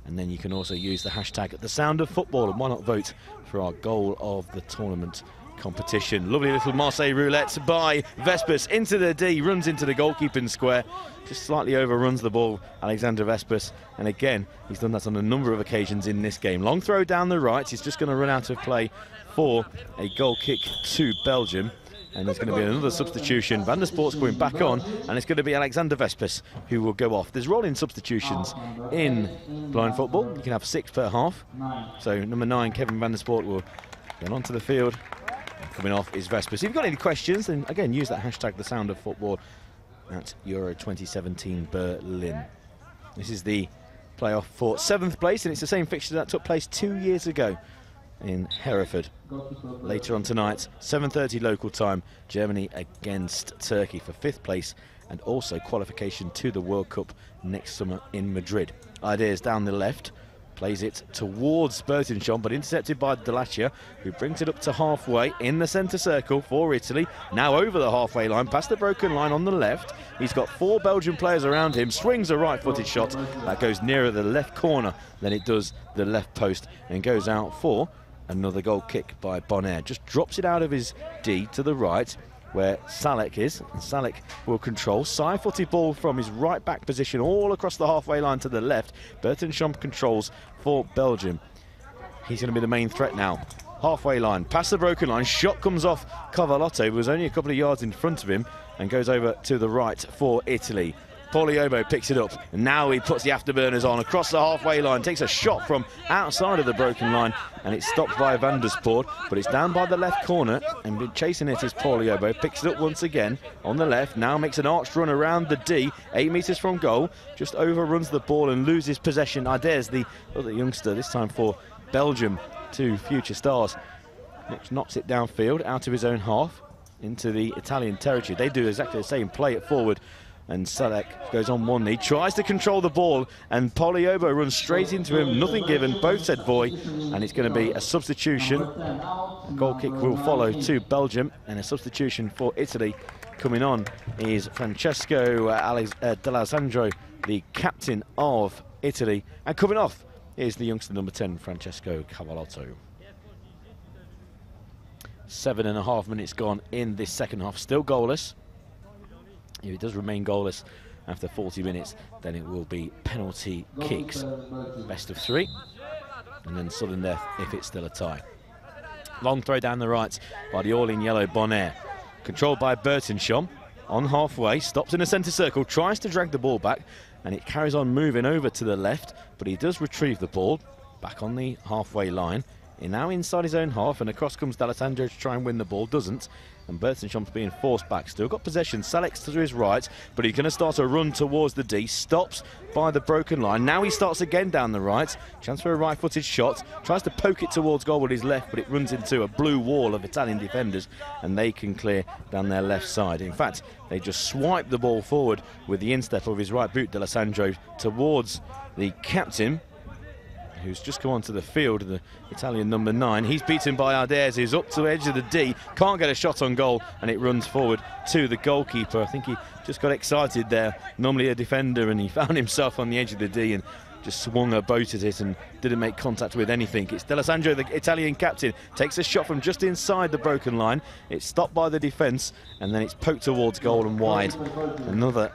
And then you can also use the hashtag #TheSoundOfFootball, and why not vote for our goal of the tournament competition. Lovely little Marseille roulette by Vespers into the D, runs into the goalkeeping square, just slightly overruns the ball, Alexander Vespers, and again he's done that on a number of occasions in this game. Long throw down the right, he's just going to run out of play for a goal kick to Belgium. And there's going to be another substitution. Van der Sport's going back on, and it's going to be Alexander Vespers who will go off. There's rolling substitutions in blind football. You can have 6 per half. So number 9, Kevin Van der Sport, will go onto the field. And coming off is Vespers. If you've got any questions, then again, use that hashtag #TheSoundOfFootball at Euro 2017 Berlin. This is the playoff for 7th place, and it's the same fixture that took place 2 years ago in Hereford. Later on tonight, 7:30 local time, Germany against Turkey for 5th place and also qualification to the World Cup next summer in Madrid. Ideas down the left, plays it towards Bertenschamp, but intercepted by Delaccio, who brings it up to halfway in the centre circle for Italy. Now over the halfway line, past the broken line on the left. He's got 4 Belgian players around him, swings a right-footed shot that goes nearer the left corner than it does the left post, and goes out for another goal kick by Bonaire. Just drops it out of his D to the right, where Salek is. And Salek will control. Side-footed ball from his right-back position all across the halfway line to the left. Bertenschamp controls for Belgium. He's going to be the main threat now. Halfway line, past the broken line. Shot comes off Cavalotto, who was only a couple of yards in front of him, and goes over to the right for Italy. Pauliebo picks it up, and now he puts the afterburners on across the halfway line, takes a shot from outside of the broken line, and it's stopped by Van der Spoor, but it's down by the left corner, and chasing it is Pauliebo, picks it up once again on the left, now makes an arched run around the D, 8 metres from goal, just overruns the ball and loses possession. Ideas, the other youngster, this time for Belgium, 2 future stars, knocks it downfield, out of his own half, into the Italian territory. They do exactly the same, play it forward, and Salek goes on one knee, tries to control the ball, and Pauliebo runs straight into him, nothing given, both said voy, and it's going to be a substitution. A goal kick will follow to Belgium, and a substitution for Italy. Coming on is Francesco D'Alessandro, the captain of Italy, and coming off is the youngster number 10, Francesco Cavalotto. 7.5 minutes gone in this second half, still goalless. If it does remain goalless after 40 minutes, then it will be penalty kicks. Best of 3, and then sudden death if it's still a tie. Long throw down the right by the all-in-yellow Bonaire. Controlled by Bertenschamp on halfway, stops in the centre circle, tries to drag the ball back, and it carries on moving over to the left, but he does retrieve the ball back on the halfway line. And now inside his own half, and across comes D'Alessandro to try and win the ball, doesn't. And Bertenchamp's being forced back. Still got possession. Salek's to his right, but he's going to start a run towards the D. Stops by the broken line. Now he starts again down the right. Chance for a right-footed shot. Tries to poke it towards goal with his left, but it runs into a blue wall of Italian defenders, and they can clear down their left side. In fact, they just swipe the ball forward with the instep of his right boot, D'Alessandro, towards the captain. who's just come onto the field, the Italian number 9. He's beaten by Ardairs, who's up to the edge of the D, can't get a shot on goal, and it runs forward to the goalkeeper. I think he just got excited there, normally a defender, and he found himself on the edge of the D and just swung a boat at it and didn't make contact with anything. It's D'Alessandro, the Italian captain, takes a shot from just inside the broken line. It's stopped by the defence, and then it's poked towards goal and wide. Another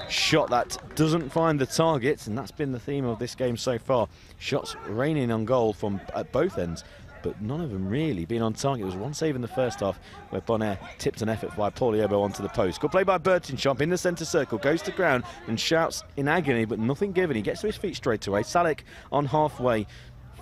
shot that doesn't find the target, and that's been the theme of this game so far. Shots raining on goal from at both ends, but none of them really being on target. There was one save in the first half where Bonaire tipped an effort by Pauliobo onto the post. Good play by Bertinchomp in the centre circle, goes to ground and shouts in agony, but nothing given. He gets to his feet straight away. Salek on halfway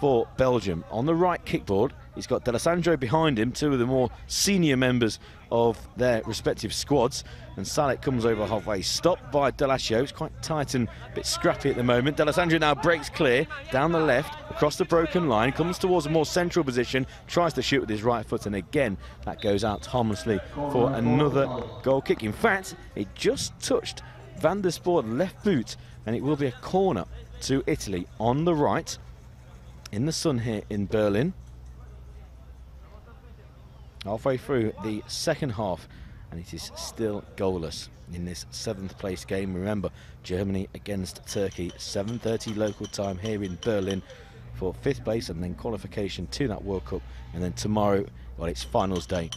for Belgium. On the right kickboard, he's got D'Alessandro behind him, two of the more senior members of their respective squads, and Salek comes over halfway, stopped by D'Alessio. It's quite tight and a bit scrappy at the moment. D'Alessandro now breaks clear down the left across the broken line, comes towards a more central position, tries to shoot with his right foot, and again that goes out harmlessly for another goal kick. In fact, it just touched Van der Spoor's left boot, and it will be a corner to Italy on the right in the sun here in Berlin. Halfway through the second half, and it is still goalless in this 7th place game. Remember, Germany against Turkey, 7:30 local time here in Berlin for 5th place, and then qualification to that World Cup. And then tomorrow, well, it's finals day.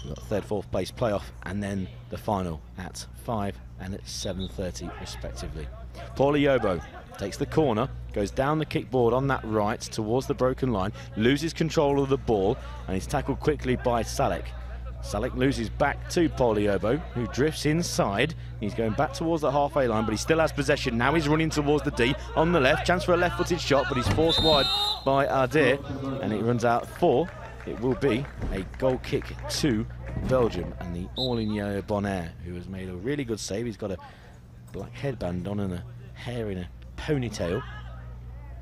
We've got 3rd, 4th place playoff, and then the final at 5 and at 7:30 respectively. Pauliobo takes the corner, goes down the kickboard on that right towards the broken line, loses control of the ball, and he's tackled quickly by Salek. Salek loses back to Pauliobo, who drifts inside. He's going back towards the halfway line, but he still has possession. Now he's running towards the D on the left. Chance for a left-footed shot, but he's forced wide by Adair, and it runs out 4. It will be a goal kick to Belgium, and the all-in-yellow Bonaire, who has made a really good save. He's got a black headband on and a hair in a ponytail.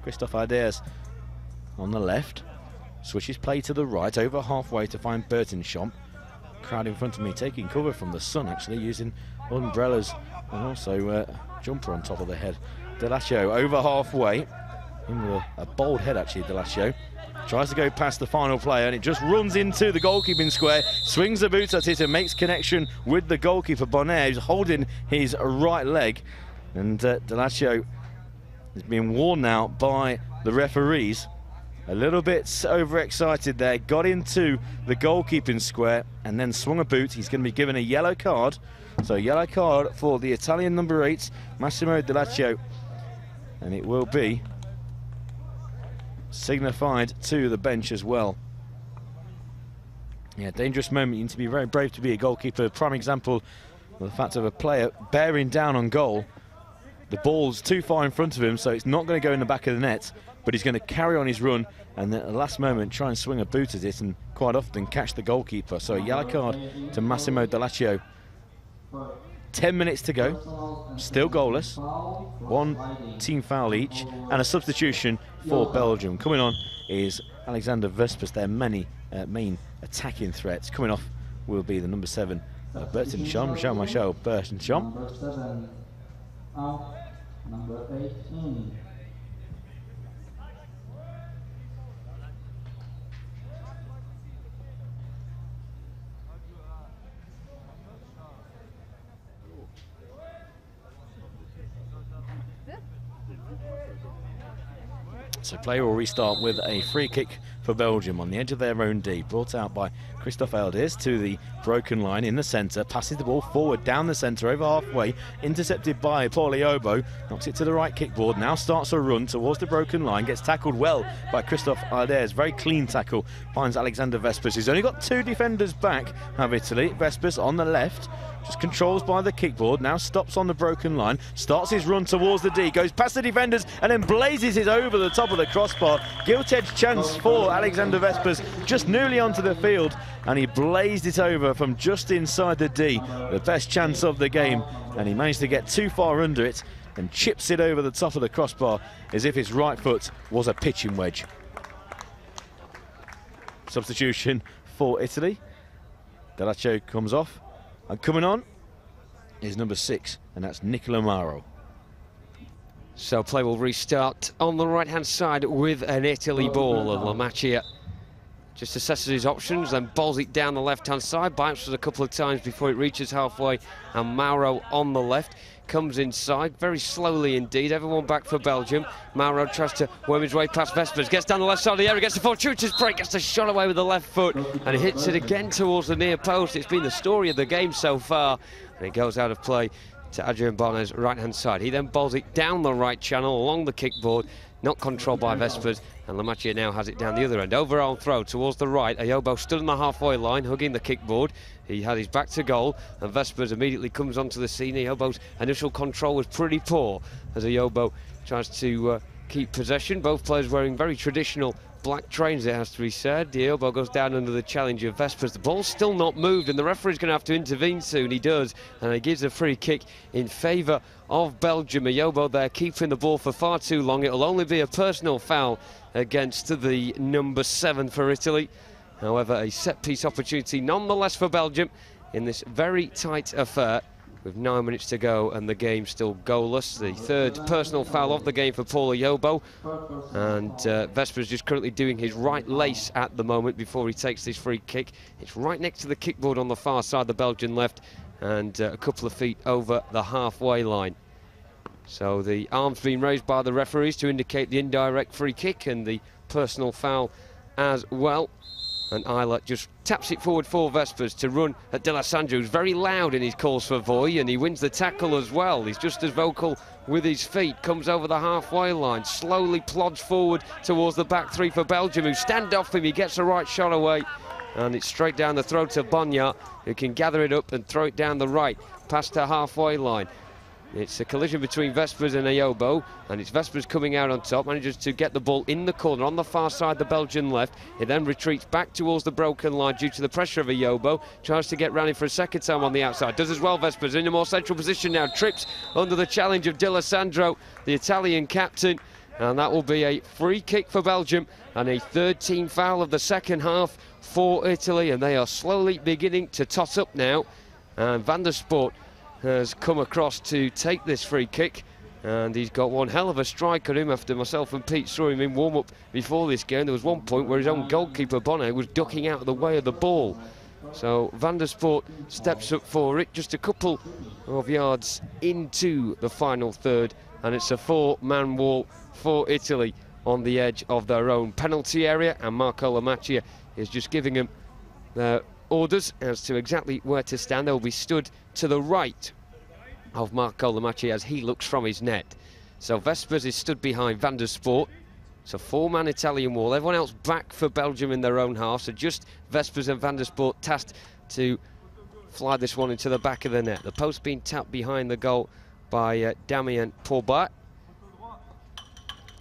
Christophe Ardairs on the left, switches play to the right over halfway to find Bertinchomp. Crowd in front of me taking cover from the sun, actually using umbrellas and also a jumper on top of the head. D'Alessio over halfway, in with a bold head actually. D'Alessio tries to go past the final player, and it just runs into the goalkeeping square, swings the boot at it and makes connection with the goalkeeper Bonaire, who's holding his right leg. And D'Alessio is being warned now by the referees. A little bit overexcited there, got into the goalkeeping square and then swung a boot. He's going to be given a yellow card. So yellow card for the Italian number 8, Massimo D'Alessio. And it will be signified to the bench as well. Yeah, dangerous moment. You need to be very brave to be a goalkeeper. Prime example of the fact of a player bearing down on goal. The ball's too far in front of him, so it's not going to go in the back of the net, but he's going to carry on his run and then at the last moment try and swing a boot at it and quite often catch the goalkeeper. So a yellow card to Massimo D'Alessio. 10 minutes to go, still goalless, 1 team foul each, and a substitution for Belgium. Coming on is Alexander Vespers, their main attacking threats. Coming off will be the number 7, Bertinchomp, Jean-Michel Bertinchomp. Number 7, out, number 18. So play will restart with a free kick for Belgium on the edge of their own D, brought out by Christophe Ardairs to the broken line in the centre, passes the ball forward down the centre over halfway, intercepted by Pauliobo, knocks it to the right kickboard, now starts a run towards the broken line, gets tackled well by Christophe Ardairs, very clean tackle, finds Alexander Vespers, who's only got 2 defenders back of Italy. Vespers on the left, just controls by the kickboard, now stops on the broken line, starts his run towards the D, goes past the defenders and then blazes it over the top of the crossbar. Gilt-edged chance for Alexander Vespers, just newly onto the field, and he blazed it over from just inside the D, the best chance of the game, and he managed to get too far under it and chips it over the top of the crossbar as if his right foot was a pitching wedge. Substitution for Italy. D'Alessio comes off, and coming on is number 6, and that's Nicola Maro. So play will restart on the right-hand side with an Italy ball, and Lamacchia just assesses his options, then balls it down the left-hand side, bounces a couple of times before it reaches halfway, and Mauro on the left comes inside, very slowly indeed, everyone back for Belgium. Mauro tries to worm his way past Vespers, gets down the left side of the area, gets the fortuitous break, gets the shot away with the left foot, and hits it again towards the near post. It's been the story of the game so far, and it goes out of play to Adrian Barnes' right-hand side. He then balls it down the right channel along the kickboard, not controlled by Vespers, and Lamacchia now has it down the other end. Overarm throw towards the right. Ayobo stood on the halfway line, hugging the kickboard. He had his back to goal, and Vespers immediately comes onto the scene. Ayobo's initial control was pretty poor as Ayobo tries to keep possession. Both players wearing very traditional black trains, it has to be said. Ayobo goes down under the challenge of Vespers. The ball's still not moved, and the referee's going to have to intervene soon. He does, and he gives a free kick in favour of Belgium. Ayobo there keeping the ball for far too long. It'll only be a personal foul against the number 7 for Italy. However, a set-piece opportunity nonetheless for Belgium in this very tight affair with 9 minutes to go and the game still goalless. The third personal foul of the game for Paul Ayobo, and Vespers just currently doing his right lace at the moment before he takes this free kick. It's right next to the kickboard on the far side, the Belgian left, and a couple of feet over the halfway line. So the arms being raised by the referees to indicate the indirect free kick and the personal foul as well. And Isla just taps it forward for Vespers to run at De La Sandro, who's very loud in his calls for Voy, and he wins the tackle as well. He's just as vocal with his feet, comes over the halfway line, slowly plods forward towards the back three for Belgium, who stand off him. He gets a right shot away, and it's straight down the throat of Bonya, who can gather it up and throw it down the right, past the halfway line. It's a collision between Vespers and Ayobo, and it's Vespers coming out on top, manages to get the ball in the corner on the far side, the Belgian left. He then retreats back towards the broken line due to the pressure of Ayobo, tries to get round him for a second time on the outside, does as well. Vespers in a more central position now, trips under the challenge of De La Sandro, the Italian captain, and that will be a free kick for Belgium and a third team foul of the second half for Italy, and they are slowly beginning to tot up now, and Van der Sport has come across to take this free kick, and he's got one hell of a strike on him after myself and Pete saw him in warm-up before this game. There was one point where his own goalkeeper Bonnet was ducking out of the way of the ball. So Van der Sport steps up for it, just a couple of yards into the final third, and it's a 4-man wall for Italy on the edge of their own penalty area, and Marco Lamacchia is just giving them their orders as to exactly where to stand. They'll be stood to the right of Marco Lamacchia as he looks from his net. So Vespers is stood behind Van der Sport. It's a 4-man Italian wall. Everyone else back for Belgium in their own half. So just Vespers and Van der Sport tasked to fly this one into the back of the net. The post being tapped behind the goal by Damien Pourbat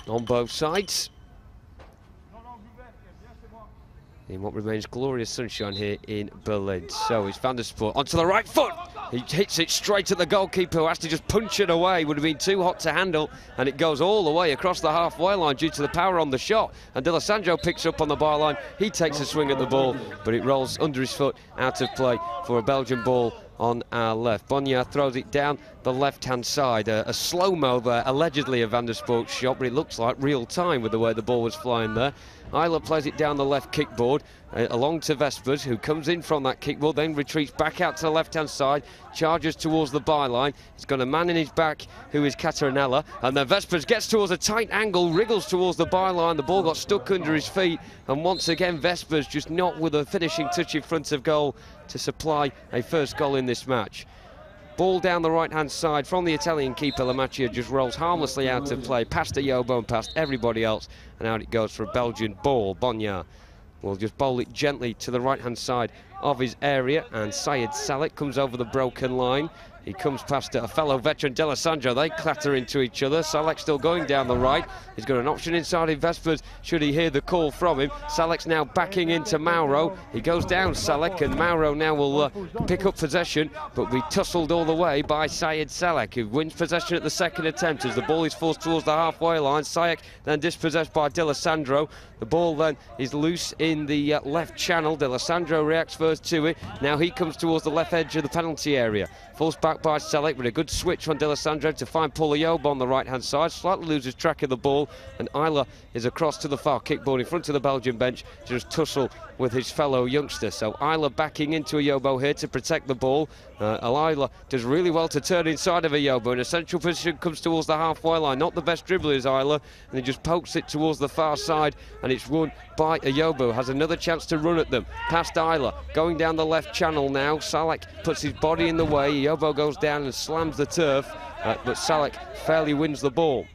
on both sides. In what remains glorious sunshine here in Berlin. So it's Van der Sport onto the right foot. He hits it straight at the goalkeeper, who has to just punch it away. Would have been too hot to handle, and it goes all the way across the halfway line due to the power on the shot. And De La Sandro picks up on the byline. He takes a swing at the ball, but it rolls under his foot out of play for a Belgian ball on our left. Bonya throws it down the left-hand side. A slow-mo there, allegedly a Van der Sport shot, but it looks like real time with the way the ball was flying there. Isla plays it down the left kickboard along to Vespers, who comes in from that kickboard, then retreats back out to the left-hand side, charges towards the byline. He's got a man in his back who is Catarinella, and then Vespers gets towards a tight angle, wriggles towards the byline. The ball got stuck under his feet, and once again Vespers just not with a finishing touch in front of goal to supply a first goal in this match. Ball down the right-hand side from the Italian keeper. Lamacchia just rolls harmlessly out of play, past Ayobo and past everybody else, and out it goes for a Belgian ball. Bonya will just bowl it gently to the right-hand side of his area, and Syed Salek comes over the broken line. He comes past a fellow veteran, De La Sandro. They clatter into each other. Salek still going down the right. He's got an option inside in Vespers should he hear the call from him. Salek's now backing into Mauro. He goes down Salek, and Mauro now will pick up possession, but be tussled all the way by Syed Salek, who wins possession at the second attempt as the ball is forced towards the halfway line. Syed then dispossessed by De La Sandro. The ball then is loose in the left channel. De La Sandro reacts first to it. Now he comes towards the left edge of the penalty area. Falls back back by Selleck with a good switch from D'Alessandro to find Paul Ayobo on the right-hand side. Slightly loses track of the ball, and Isla is across to the far kickboard in front of the Belgian bench to just tussle with his fellow youngster. So Isla backing into Ayobo here to protect the ball. Isla does really well to turn inside of Ayobo in a central position, comes towards the halfway line. Not the best dribbler is Isla, and he just pokes it towards the far side, and it's won by Ayobo. Has another chance to run at them. Past Isla, going down the left channel now. Salek puts his body in the way. Ayobo goes down and slams the turf, but Salek fairly wins the ball.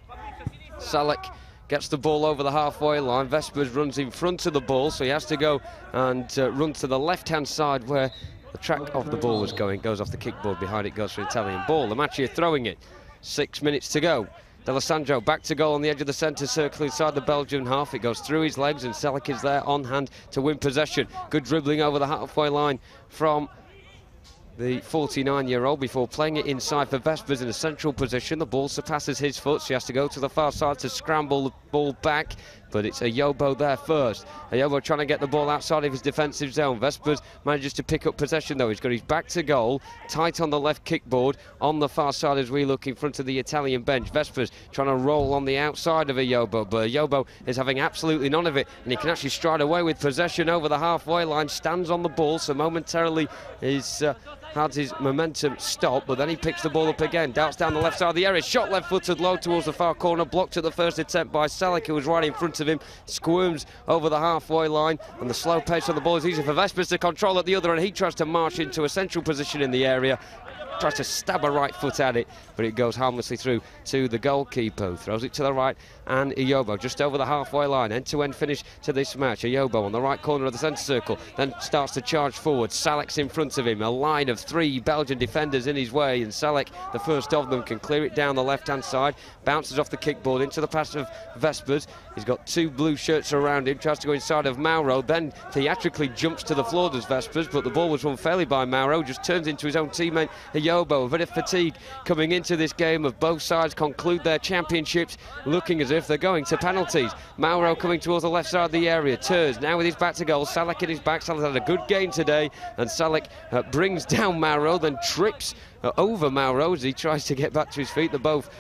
Salek gets the ball over the halfway line. Vespers runs in front of the ball, so he has to go and run to the left-hand side where the track of the ball was going. Goes off the kickboard, behind it goes for an Italian ball. Lamacchia throwing it. 6 minutes to go. D'Alessandro back to goal on the edge of the centre circle inside the Belgian half. It goes through his legs, and Selleck is there on hand to win possession. Good dribbling over the halfway line from the 49-year-old before playing it inside for Vespers in a central position. The ball surpasses his foot, so he has to go to the far side to scramble the ball back, but it's Ayobo there first. Ayobo trying to get the ball outside of his defensive zone. Vespers manages to pick up possession though. He's got his back to goal, tight on the left kickboard, on the far side as we look in front of the Italian bench. Vespers trying to roll on the outside of Ayobo, but Ayobo is having absolutely none of it, and he can actually stride away with possession over the halfway line, stands on the ball, so momentarily he's had his momentum stop, but then he picks the ball up again, darts down the left side of the area, shot left-footed low towards the far corner, blocked at the first attempt by Selleck, who was right in front of him, squirms over the halfway line, and the slow pace on the ball is easy for Vespers to control at the other end. He tries to march into a central position in the area, tries to stab a right foot at it, but it goes harmlessly through to the goalkeeper, who throws it to the right, and Ayobo just over the halfway line. End-to-end finish to this match. Ayobo on the right corner of the centre circle, then starts to charge forward. Salek's in front of him, a line of 3 Belgian defenders in his way, and Salek, the first of them, can clear it down the left-hand side, bounces off the kickboard into the pass of Vespers. He's got 2 blue shirts around him, tries to go inside of Mauro, then theatrically jumps to the floor does Vespers, but the ball was won fairly by Mauro, just turns into his own teammate Ayobo. A bit of fatigue coming into this game, of both sides conclude their championships looking as if they're going to penalties. Mauro coming towards the left side of the area, turns now with his back to goal. Salek in his back. Salek had a good game today, and Salek brings down Mauro, then trips over Mauro as he tries to get back to his feet. They both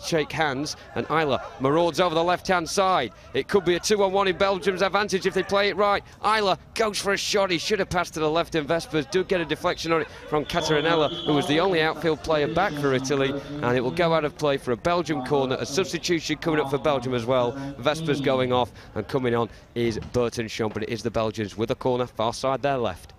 shake hands, and Isla marauds over the left-hand side. It could be a 2-on-1 in Belgium's advantage if they play it right. Isla goes for a shot. He should have passed to the left, and Vespers do get a deflection on it from Catarinella, who was the only outfield player back for Italy, and it will go out of play for a Belgium corner. A substitution coming up for Belgium as well. Vespers going off, and coming on is Burton Sean, but it is the Belgians with a corner far side there left.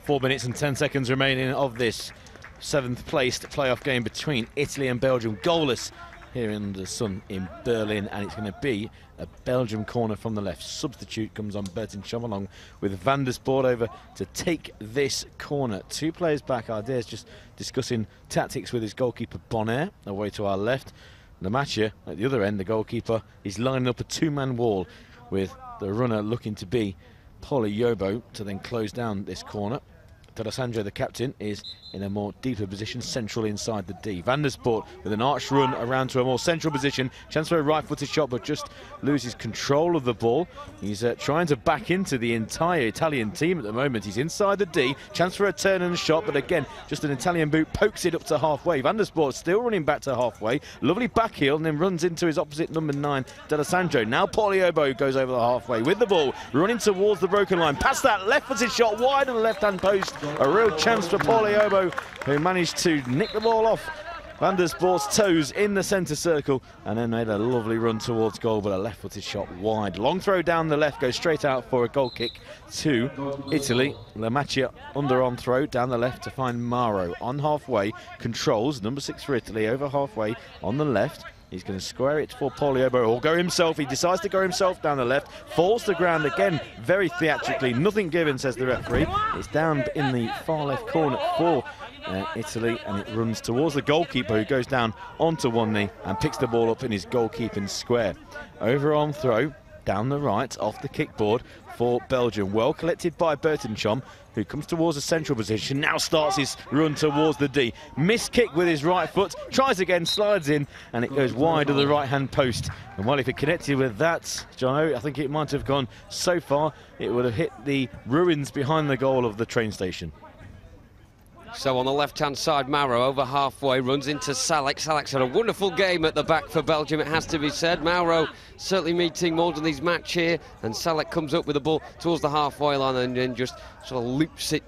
4 minutes and 10 seconds remaining of this 7th placed playoff game between Italy and Belgium. Goalless here in the sun in Berlin, and it's going to be a Belgium corner from the left. Substitute comes on Bertin Schom along with Van der Spoort over to take this corner. 2 players back. Ideas just discussing tactics with his goalkeeper Bonaire away to our left. Lamacchia at the other end, the goalkeeper, is lining up a 2-man wall with the runner looking to be Paul Ayobo to then close down this corner. D'Alessandro, the captain, is in a more deeper position, central inside the D. Van der Spoort with an arch run around to a more central position. Chance for a right-footed shot, but just loses control of the ball. He's trying to back into the entire Italian team at the moment. He's inside the D. Chance for a turn and a shot, but again, just an Italian boot pokes it up to halfway. Van der Spoort still running back to halfway. Lovely back heel, and then runs into his opposite number 9, D'Alessandro. Now Paul Ayobo goes over the halfway with the ball, running towards the broken line. Past that left-footed shot wide of the left-hand post. A real chance for Paul Ayobo, who managed to nick the ball off Van der Spoort's toes in the centre circle, and then made a lovely run towards goal, but a left-footed shot wide. Long throw down the left, goes straight out for a goal kick to Italy. Lamacchia underarm throw down the left to find Mauro on halfway. Controls, number 6 for Italy, over halfway on the left. He's going to square it for Paul Ayobo, or go himself. He decides to go himself down the left, falls to the ground again, very theatrically. Nothing given, says the referee. It's down in the far left corner for Italy, and it runs towards the goalkeeper, who goes down onto one knee and picks the ball up in his goalkeeping square. Overarm throw down the right off the kickboard for Belgium. Well collected by Bertin Schom, who comes towards the central position, now starts his run towards the D. Missed kick with his right foot, tries again, slides in, and it goes wide of the right-hand post. And well, if it connected with that, Jono, I think it might have gone so far, it would have hit the ruins behind the goal of the train station. So on the left-hand side, Mauro over halfway, runs into Salek. Salek's had a wonderful game at the back for Belgium, it has to be said. Mauro certainly meeting Maldeney's match here, and Salek comes up with the ball towards the halfway line and then just sort of loops it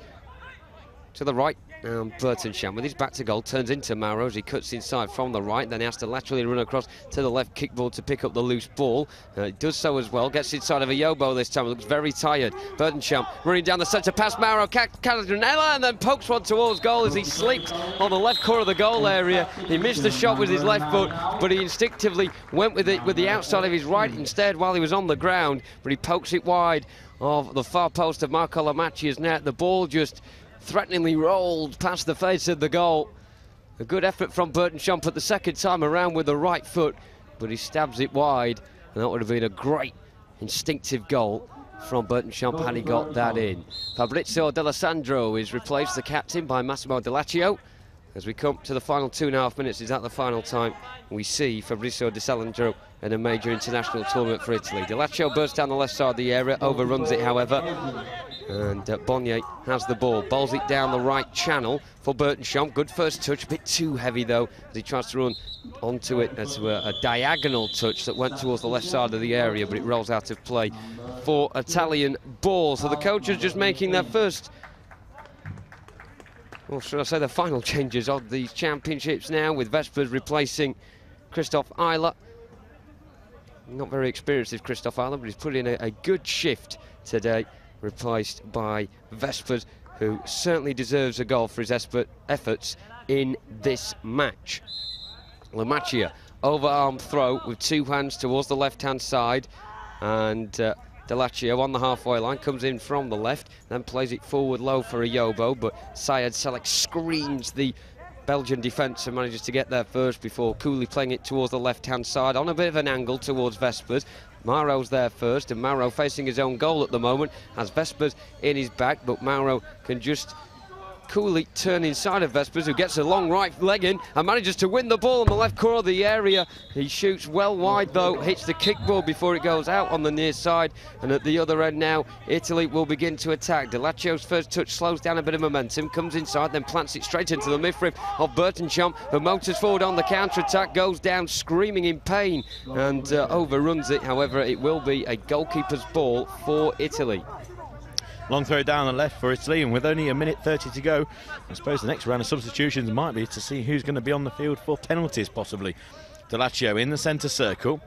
to the right. Bertensham with his back to goal turns into Mauro as he cuts inside from the right, then he has to laterally run across to the left kickboard to pick up the loose ball. He does so as well, gets inside of a Yobo this time, looks very tired. Bertensham running down the centre past Mauro, Cardinella, and then pokes one towards goal as he slipped on the left corner of the goal area. He missed the shot with his left foot, but he instinctively went with it with the outside of his right instead while he was on the ground, but he pokes it wide of the far post of Marco Lamacchia's net. The ball just threateningly rolled past the face of the goal. A good effort from Bertensham the second time around with the right foot, but he stabs it wide, and that would have been a great instinctive goal from Bertensham had he got that in. Fabrizio D'Alessandro is replaced, the captain, by Massimo Delaccio. As we come to the final 2.5 minutes, is that the final time we see Fabrizio D'Alessandro in a major international tournament for Italy. Delaccio bursts down the left side of the area, overruns it however, and Bonnier has the ball, bowls it down the right channel for Bertensham. Good first touch, a bit too heavy though, as he tries to run onto it as a diagonal touch that went towards the left side of the area, but it rolls out of play for Italian ball. So the coaches just making their first, or should I say the final changes of these championships now, with Vespers replacing Christoph Eiler. Not very experienced with Christoph Eiler, but he's put in a good shift today, replaced by Vespers, who certainly deserves a goal for his efforts in this match. Lamacchia, overarm throw with two hands towards the left-hand side, and Delaccio on the halfway line, comes in from the left, then plays it forward low for a Yobo, but Syed Selek screens the Belgian defence and manages to get there first before coolly playing it towards the left-hand side on a bit of an angle towards Vespers. Mauro's there first, and Mauro facing his own goal at the moment, has Vespers in his back, but Mauro can just coolly turn inside of Vespers, who gets a long right leg in and manages to win the ball on the left corner of the area. He shoots well wide though, hits the kick ball before it goes out on the near side, and at the other end now Italy will begin to attack. Delaccio's first touch slows down a bit of momentum, comes inside, then plants it straight into the midriff of Bertensham, who motors forward on the counter-attack, goes down screaming in pain and overruns it. However, it will be a goalkeeper's ball for Italy. Long throw down the left for Italy, and with only a minute 30 to go, I suppose the next round of substitutions might be to see who's going to be on the field for penalties, possibly. Delaccio in the centre circle,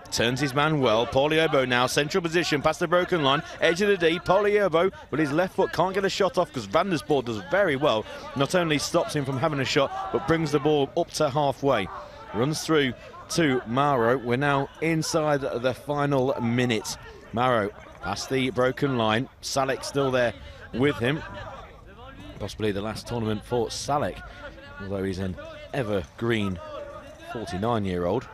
turns his man well. Pauliobo now, central position, past the broken line, edge of the D. Pauliobo with his left foot can't get a shot off because Van der Spoor does very well. Not only stops him from having a shot, but brings the ball up to halfway. Runs through to Mauro. We're now inside the final minute. Mauro past the broken line. Salek still there with him. Possibly the last tournament for Salek, although he's an evergreen 49-year-old.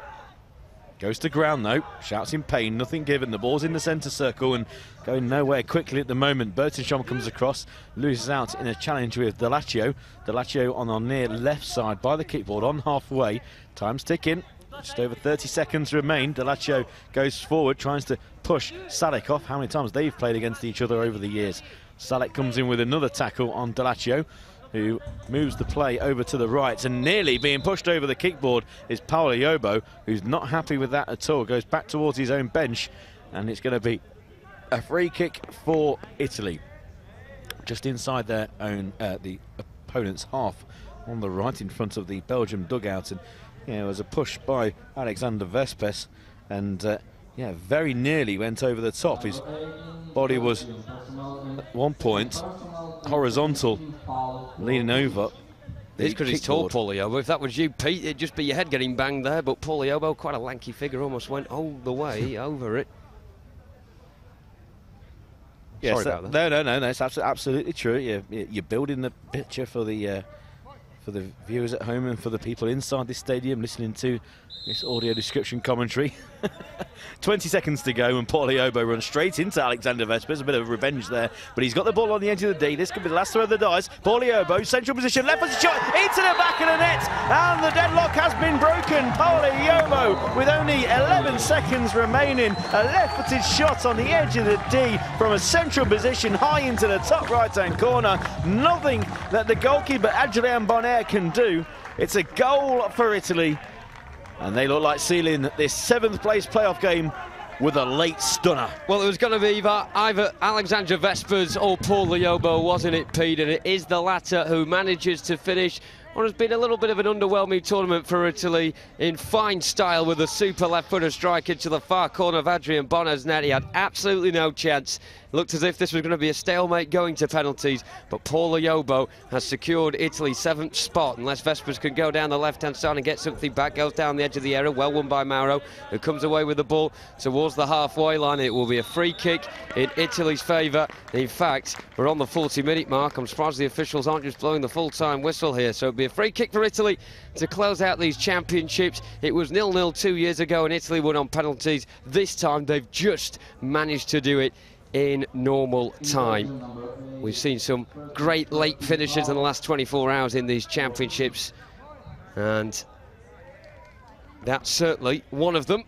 Goes to ground though, shouts in pain, nothing given. The ball's in the centre circle and going nowhere quickly at the moment. Bertensham comes across, loses out in a challenge with Delaccio. Delaccio on our near left side by the kickboard on halfway. Time's ticking. Just over 30 seconds remain. Delaccio goes forward, tries to push Salek off. How many times they've played against each other over the years. Salek comes in with another tackle on Delaccio, who moves the play over to the right, and nearly being pushed over the kickboard is Paoliobo, who's not happy with that at all. Goes back towards his own bench, and it's going to be a free kick for Italy. Just inside their own, the opponent's half on the right in front of the Belgium dugout, and yeah, it was a push by Alexander Vespes, and yeah, very nearly went over the top. His body was at one point horizontal, leaning over. It's because he's tall, Pauliobo. If that was you, Pete, it'd just be your head getting banged there, but Pauliobo, quite a lanky figure, almost went all the way over it. Yes, Sorry about that. No, it's absolutely true. You're building the picture for the for the viewers at home and for the people inside this stadium listening to this audio description commentary. 20 seconds to go, and Poliobo runs straight into Alexander Vespers. A bit of revenge there, but he's got the ball on the edge of the D. This could be the last throw of the dice. Poliobo, central position, left footed shot into the back of the net, and the deadlock has been broken. Poliobo, with only 11 seconds remaining, a left footed shot on the edge of the D from a central position high into the top right hand corner. Nothing that the goalkeeper Adrien Bonner can do. It's a goal for Italy, and they look like sealing this 7th place playoff game with a late stunner. Well, it was going to be either Alexander Vespers or Paul Liobo, wasn't it, Pete? And it is the latter who manages to finish what has been a little bit of an underwhelming tournament for Italy in fine style, with a super left-footer strike into the far corner of Adrien Bonner's net. He had absolutely no chance. It looked as if this was going to be a stalemate going to penalties, but Paul Liobo has secured Italy's 7th spot, unless Vespers can go down the left-hand side and get something back. Goes down the edge of the area, well won by Mauro, who comes away with the ball towards the halfway line. It will be a free kick in Italy's favour. In fact, we're on the 40-minute mark. I'm surprised the officials aren't just blowing the full-time whistle here. So it'll be a free kick for Italy to close out these championships. It was 0-0 2 years ago, and Italy won on penalties. This time they've just managed to do it in normal time. We've seen some great late finishes in the last 24 hours in these championships, and that's certainly one of them.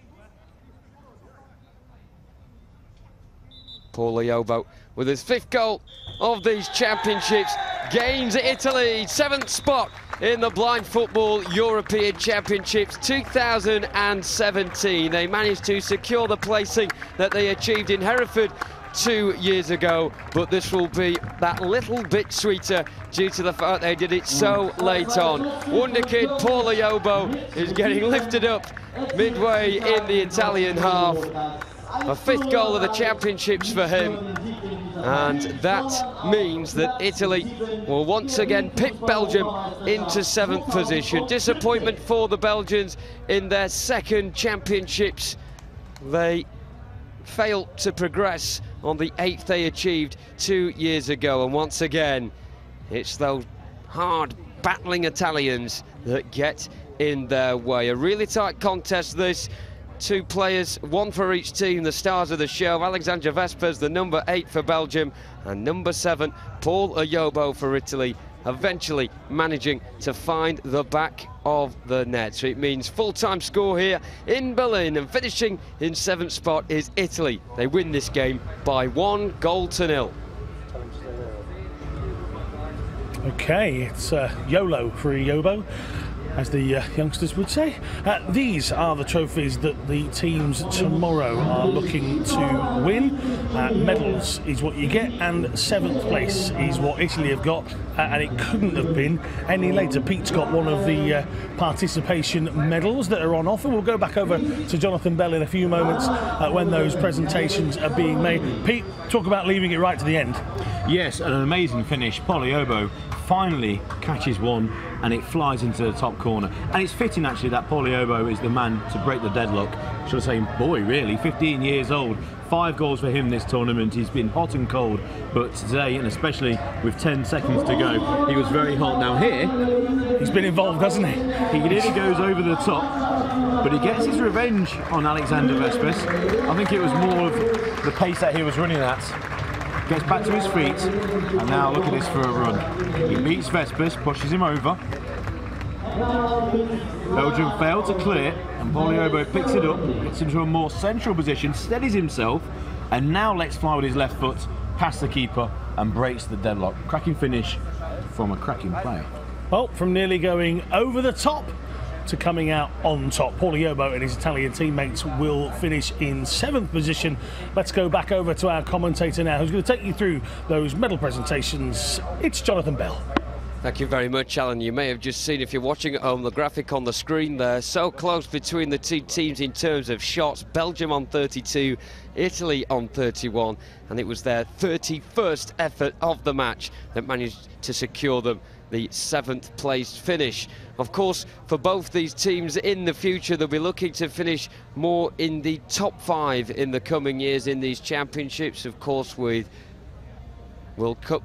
Paul Liobo, with his 5th goal of these championships, gains Italy 7th spot in the Blind Football European Championships 2017. They managed to secure the placing that they achieved in Hereford 2 years ago, but this will be that little bit sweeter due to the fact they did it so late on. Wonder kid Paul Liobo is getting lifted up midway in the Italian half. A 5th goal of the championships for him, and that means that Italy will once again pip Belgium into 7th position. Disappointment for the Belgians in their 2nd championships. They failed to progress on the 8th they achieved 2 years ago, and once again it's those hard battling Italians that get in their way. A really tight contest this. 2 players, 1 for each team, the stars of the show. Alexander Vespers, the number 8 for Belgium, and number 7, Paul Liobo for Italy, eventually managing to find the back of the net. So it means full-time score here in Berlin, and finishing in 7th spot is Italy. They win this game by 1-0. Okay, it's YOLO for Liobo, as the youngsters would say. These are the trophies that the teams tomorrow are looking to win. Medals is what you get, and 7th place is what Italy have got, and it couldn't have been any later. Pete's got one of the participation medals that are on offer. We'll go back over to Jonathan Bell in a few moments when those presentations are being made. Pete, talk about leaving it right to the end. Yes, an amazing finish. Poliobo finally catches one, and it flies into the top corner. And it's fitting, actually, that Poliobo is the man to break the deadlock. Should I say boy, really, 15 years old. 5 goals for him this tournament. He's been hot and cold, but today, and especially with 10 seconds to go, he was very hot. Now here, he's been involved, hasn't he? He nearly goes over the top, but he gets his revenge on Alexander Vespers. I think it was more of the pace that he was running at. Gets back to his feet, and now look at this for a run. He beats Vespers, pushes him over. Belgium failed to clear, and Poliobo picks it up, gets into a more central position, steadies himself, and now lets fly with his left foot past the keeper and breaks the deadlock. Cracking finish from a cracking player. Well, from nearly going over the top to coming out on top. Paul Liobo and his Italian teammates will finish in 7th position. Let's go back over to our commentator now, who's going to take you through those medal presentations. It's Jonathan Bell. Thank you very much, Alan. You may have just seen, if you're watching at home, the graphic on the screen there. So close between the 2 teams in terms of shots. Belgium on 32, Italy on 31, and it was their 31st effort of the match that managed to secure them the 7th place finish. Of course, for both these teams in the future, they'll be looking to finish more in the top 5 in the coming years in these championships, of course, with World Cup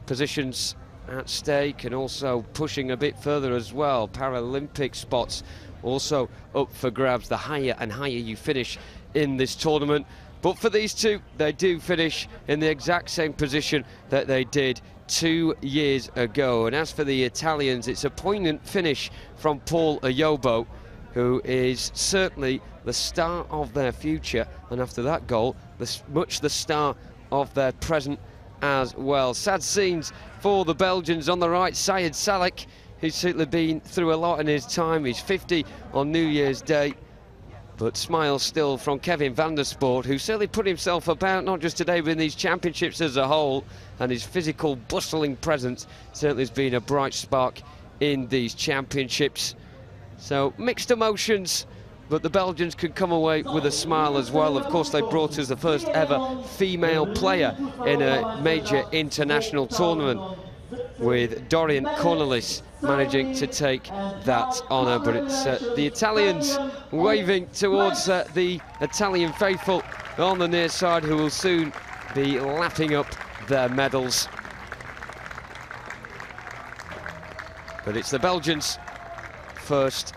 positions at stake, and also pushing a bit further as well. Paralympic spots also up for grabs, the higher and higher you finish in this tournament. But for these two, they do finish in the exact same position that they did 2 years ago. And as for the Italians, it's a poignant finish from Paul Ayobo, who is certainly the star of their future, and after that goal, much the star of their present as well. Sad scenes for the Belgians on the right. Syed Salek, who's certainly been through a lot in his time. He's 50 on New Year's Day, but smiles still from Kevin van der Sport, who certainly put himself about, not just today, but in these championships as a whole, and his physical, bustling presence certainly has been a bright spark in these championships. So mixed emotions, but the Belgians could come away with a smile as well. Of course, they brought us the first ever female player in a major international tournament, with Dorian Cornelis managing to take that honour. But it's the Italians waving towards the Italian faithful on the near side, who will soon be lapping up their medals. But it's the Belgians first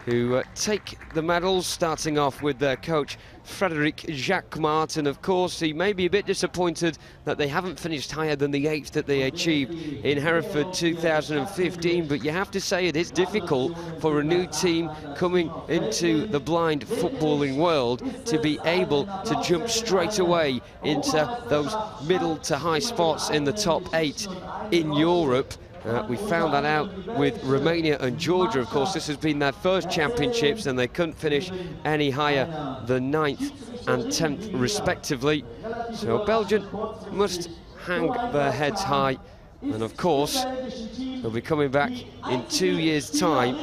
who take the medals, starting off with their coach Frederic Jacques Martin. Of course, he may be a bit disappointed that they haven't finished higher than the 8th that they achieved in Hereford 2015, but you have to say it is difficult for a new team coming into the blind footballing world to be able to jump straight away into those middle to high spots in the top 8 in Europe. We found that out with Romania and Georgia. Of course, this has been their first championships, and they couldn't finish any higher than 9th and 10th respectively. So Belgium must hang their heads high, and of course they'll be coming back in 2 years' time,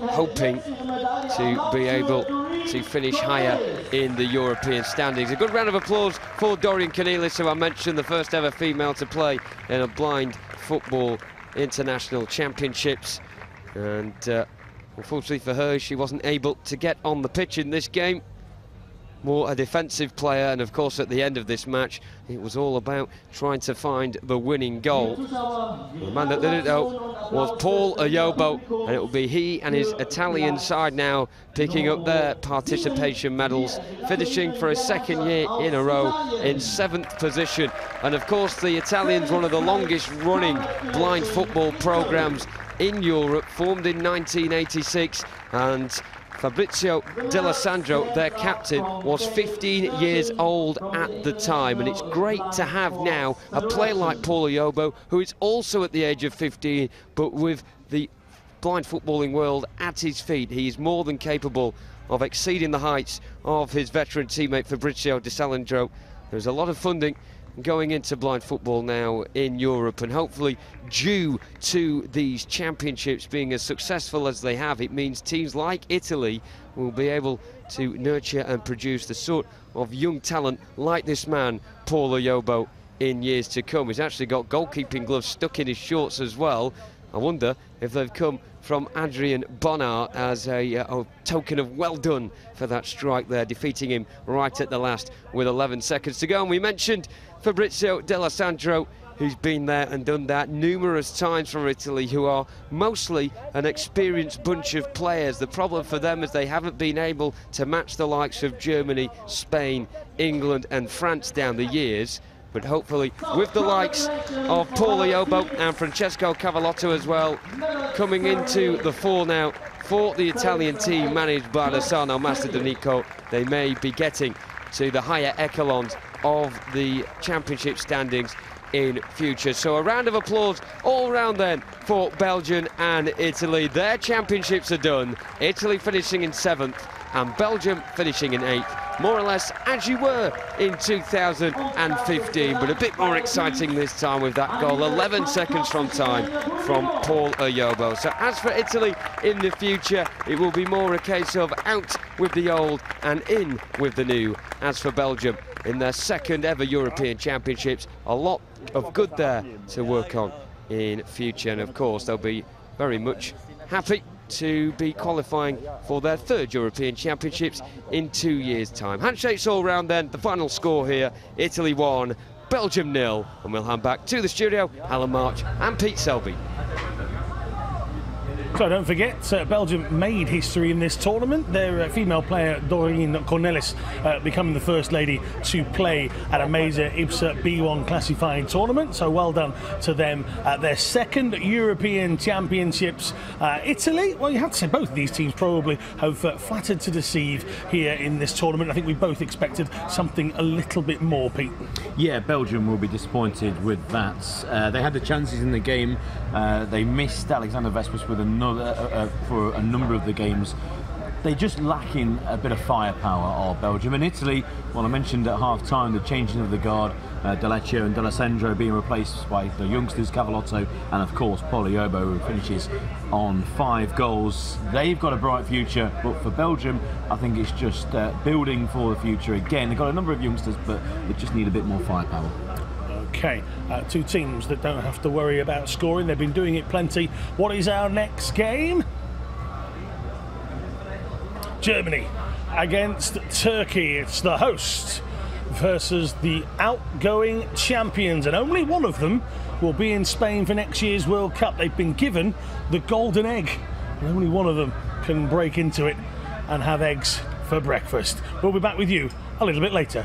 hoping to be able to finish higher in the European standings. A good round of applause for Dorian Cornelis, who I mentioned, the first ever female to play in a blind football international championships, and unfortunately for her, she wasn't able to get on the pitch in this game. More a defensive player, and of course at the end of this match it was all about trying to find the winning goal. The man that did it though was Paul Ayobo, and it will be he and his Italian side now picking up their participation medals, finishing for a second year in a row in 7th position. And of course the Italians, one of the longest running blind football programs in Europe, formed in 1986, and Fabrizio D'Alessandro, their captain, was 15 years old at the time, and it's great to have now a player like Paul Ayobo, who is also at the age of 15, but with the blind footballing world at his feet. He is more than capable of exceeding the heights of his veteran teammate Fabrizio D'Alessandro. There's a lot of funding going into blind football now in Europe, and hopefully due to these championships being as successful as they have, it means teams like Italy will be able to nurture and produce the sort of young talent like this man Paul Ayobo in years to come. He's actually got goalkeeping gloves stuck in his shorts as well. I wonder if they've come from Adrian Bonnard as a token of well done for that strike there, defeating him right at the last with 11 seconds to go. And we mentioned Fabrizio D'Alessandro, who's been there and done that numerous times for Italy, who are mostly an experienced bunch of players. The problem for them is they haven't been able to match the likes of Germany, Spain, England and France down the years. But hopefully with the likes of Paul Ayobo and Francesco Cavallotto as well coming into the fore now for the Italian team managed by Rossano Mastrodonico, they may be getting to the higher echelons of the championship standings in future. So a round of applause all round then for Belgium and Italy. Their championships are done. Italy finishing in 7th and Belgium finishing in 8th. More or less as you were in 2015, but a bit more exciting this time with that goal, 11 seconds from time from Paul Ayobo. So as for Italy in the future, it will be more a case of out with the old and in with the new. As for Belgium, in their second ever European Championships, a lot of good there to work on in future, and of course they'll be very much happy to be qualifying for their 3rd European Championships in 2 years' time. Handshakes all round then. The final score here, Italy 1, Belgium 0. And we'll hand back to the studio, Alan March and Pete Selby. So don't forget, Belgium made history in this tournament. Their female player, Doreen Cornelis, becoming the first lady to play at a major IBSA B1 classified tournament. So well done to them at their second European Championships. Italy, well, you have to say both of these teams probably have flattered to deceive here in this tournament. I think we both expected something a little bit more, Pete. Yeah, Belgium will be disappointed with that. They had the chances in the game. They missed Alexander Vespers with another for a number of the games. They just lacking a bit of firepower, are Belgium. And Italy, well, I mentioned at half-time the changing of the guard, Deleccio and D'Alessandro being replaced by the youngsters, Cavallotto and, of course, Poliobo, who finishes on 5 goals. They've got a bright future, but for Belgium, I think it's just building for the future again. They've got a number of youngsters, but they just need a bit more firepower. Okay, two teams that don't have to worry about scoring. They've been doing it plenty. What is our next game? Germany against Turkey. It's the host versus the outgoing champions, and only one of them will be in Spain for next year's World Cup. They've been given the golden egg, and only one of them can break into it and have eggs for breakfast. We'll be back with you a little bit later.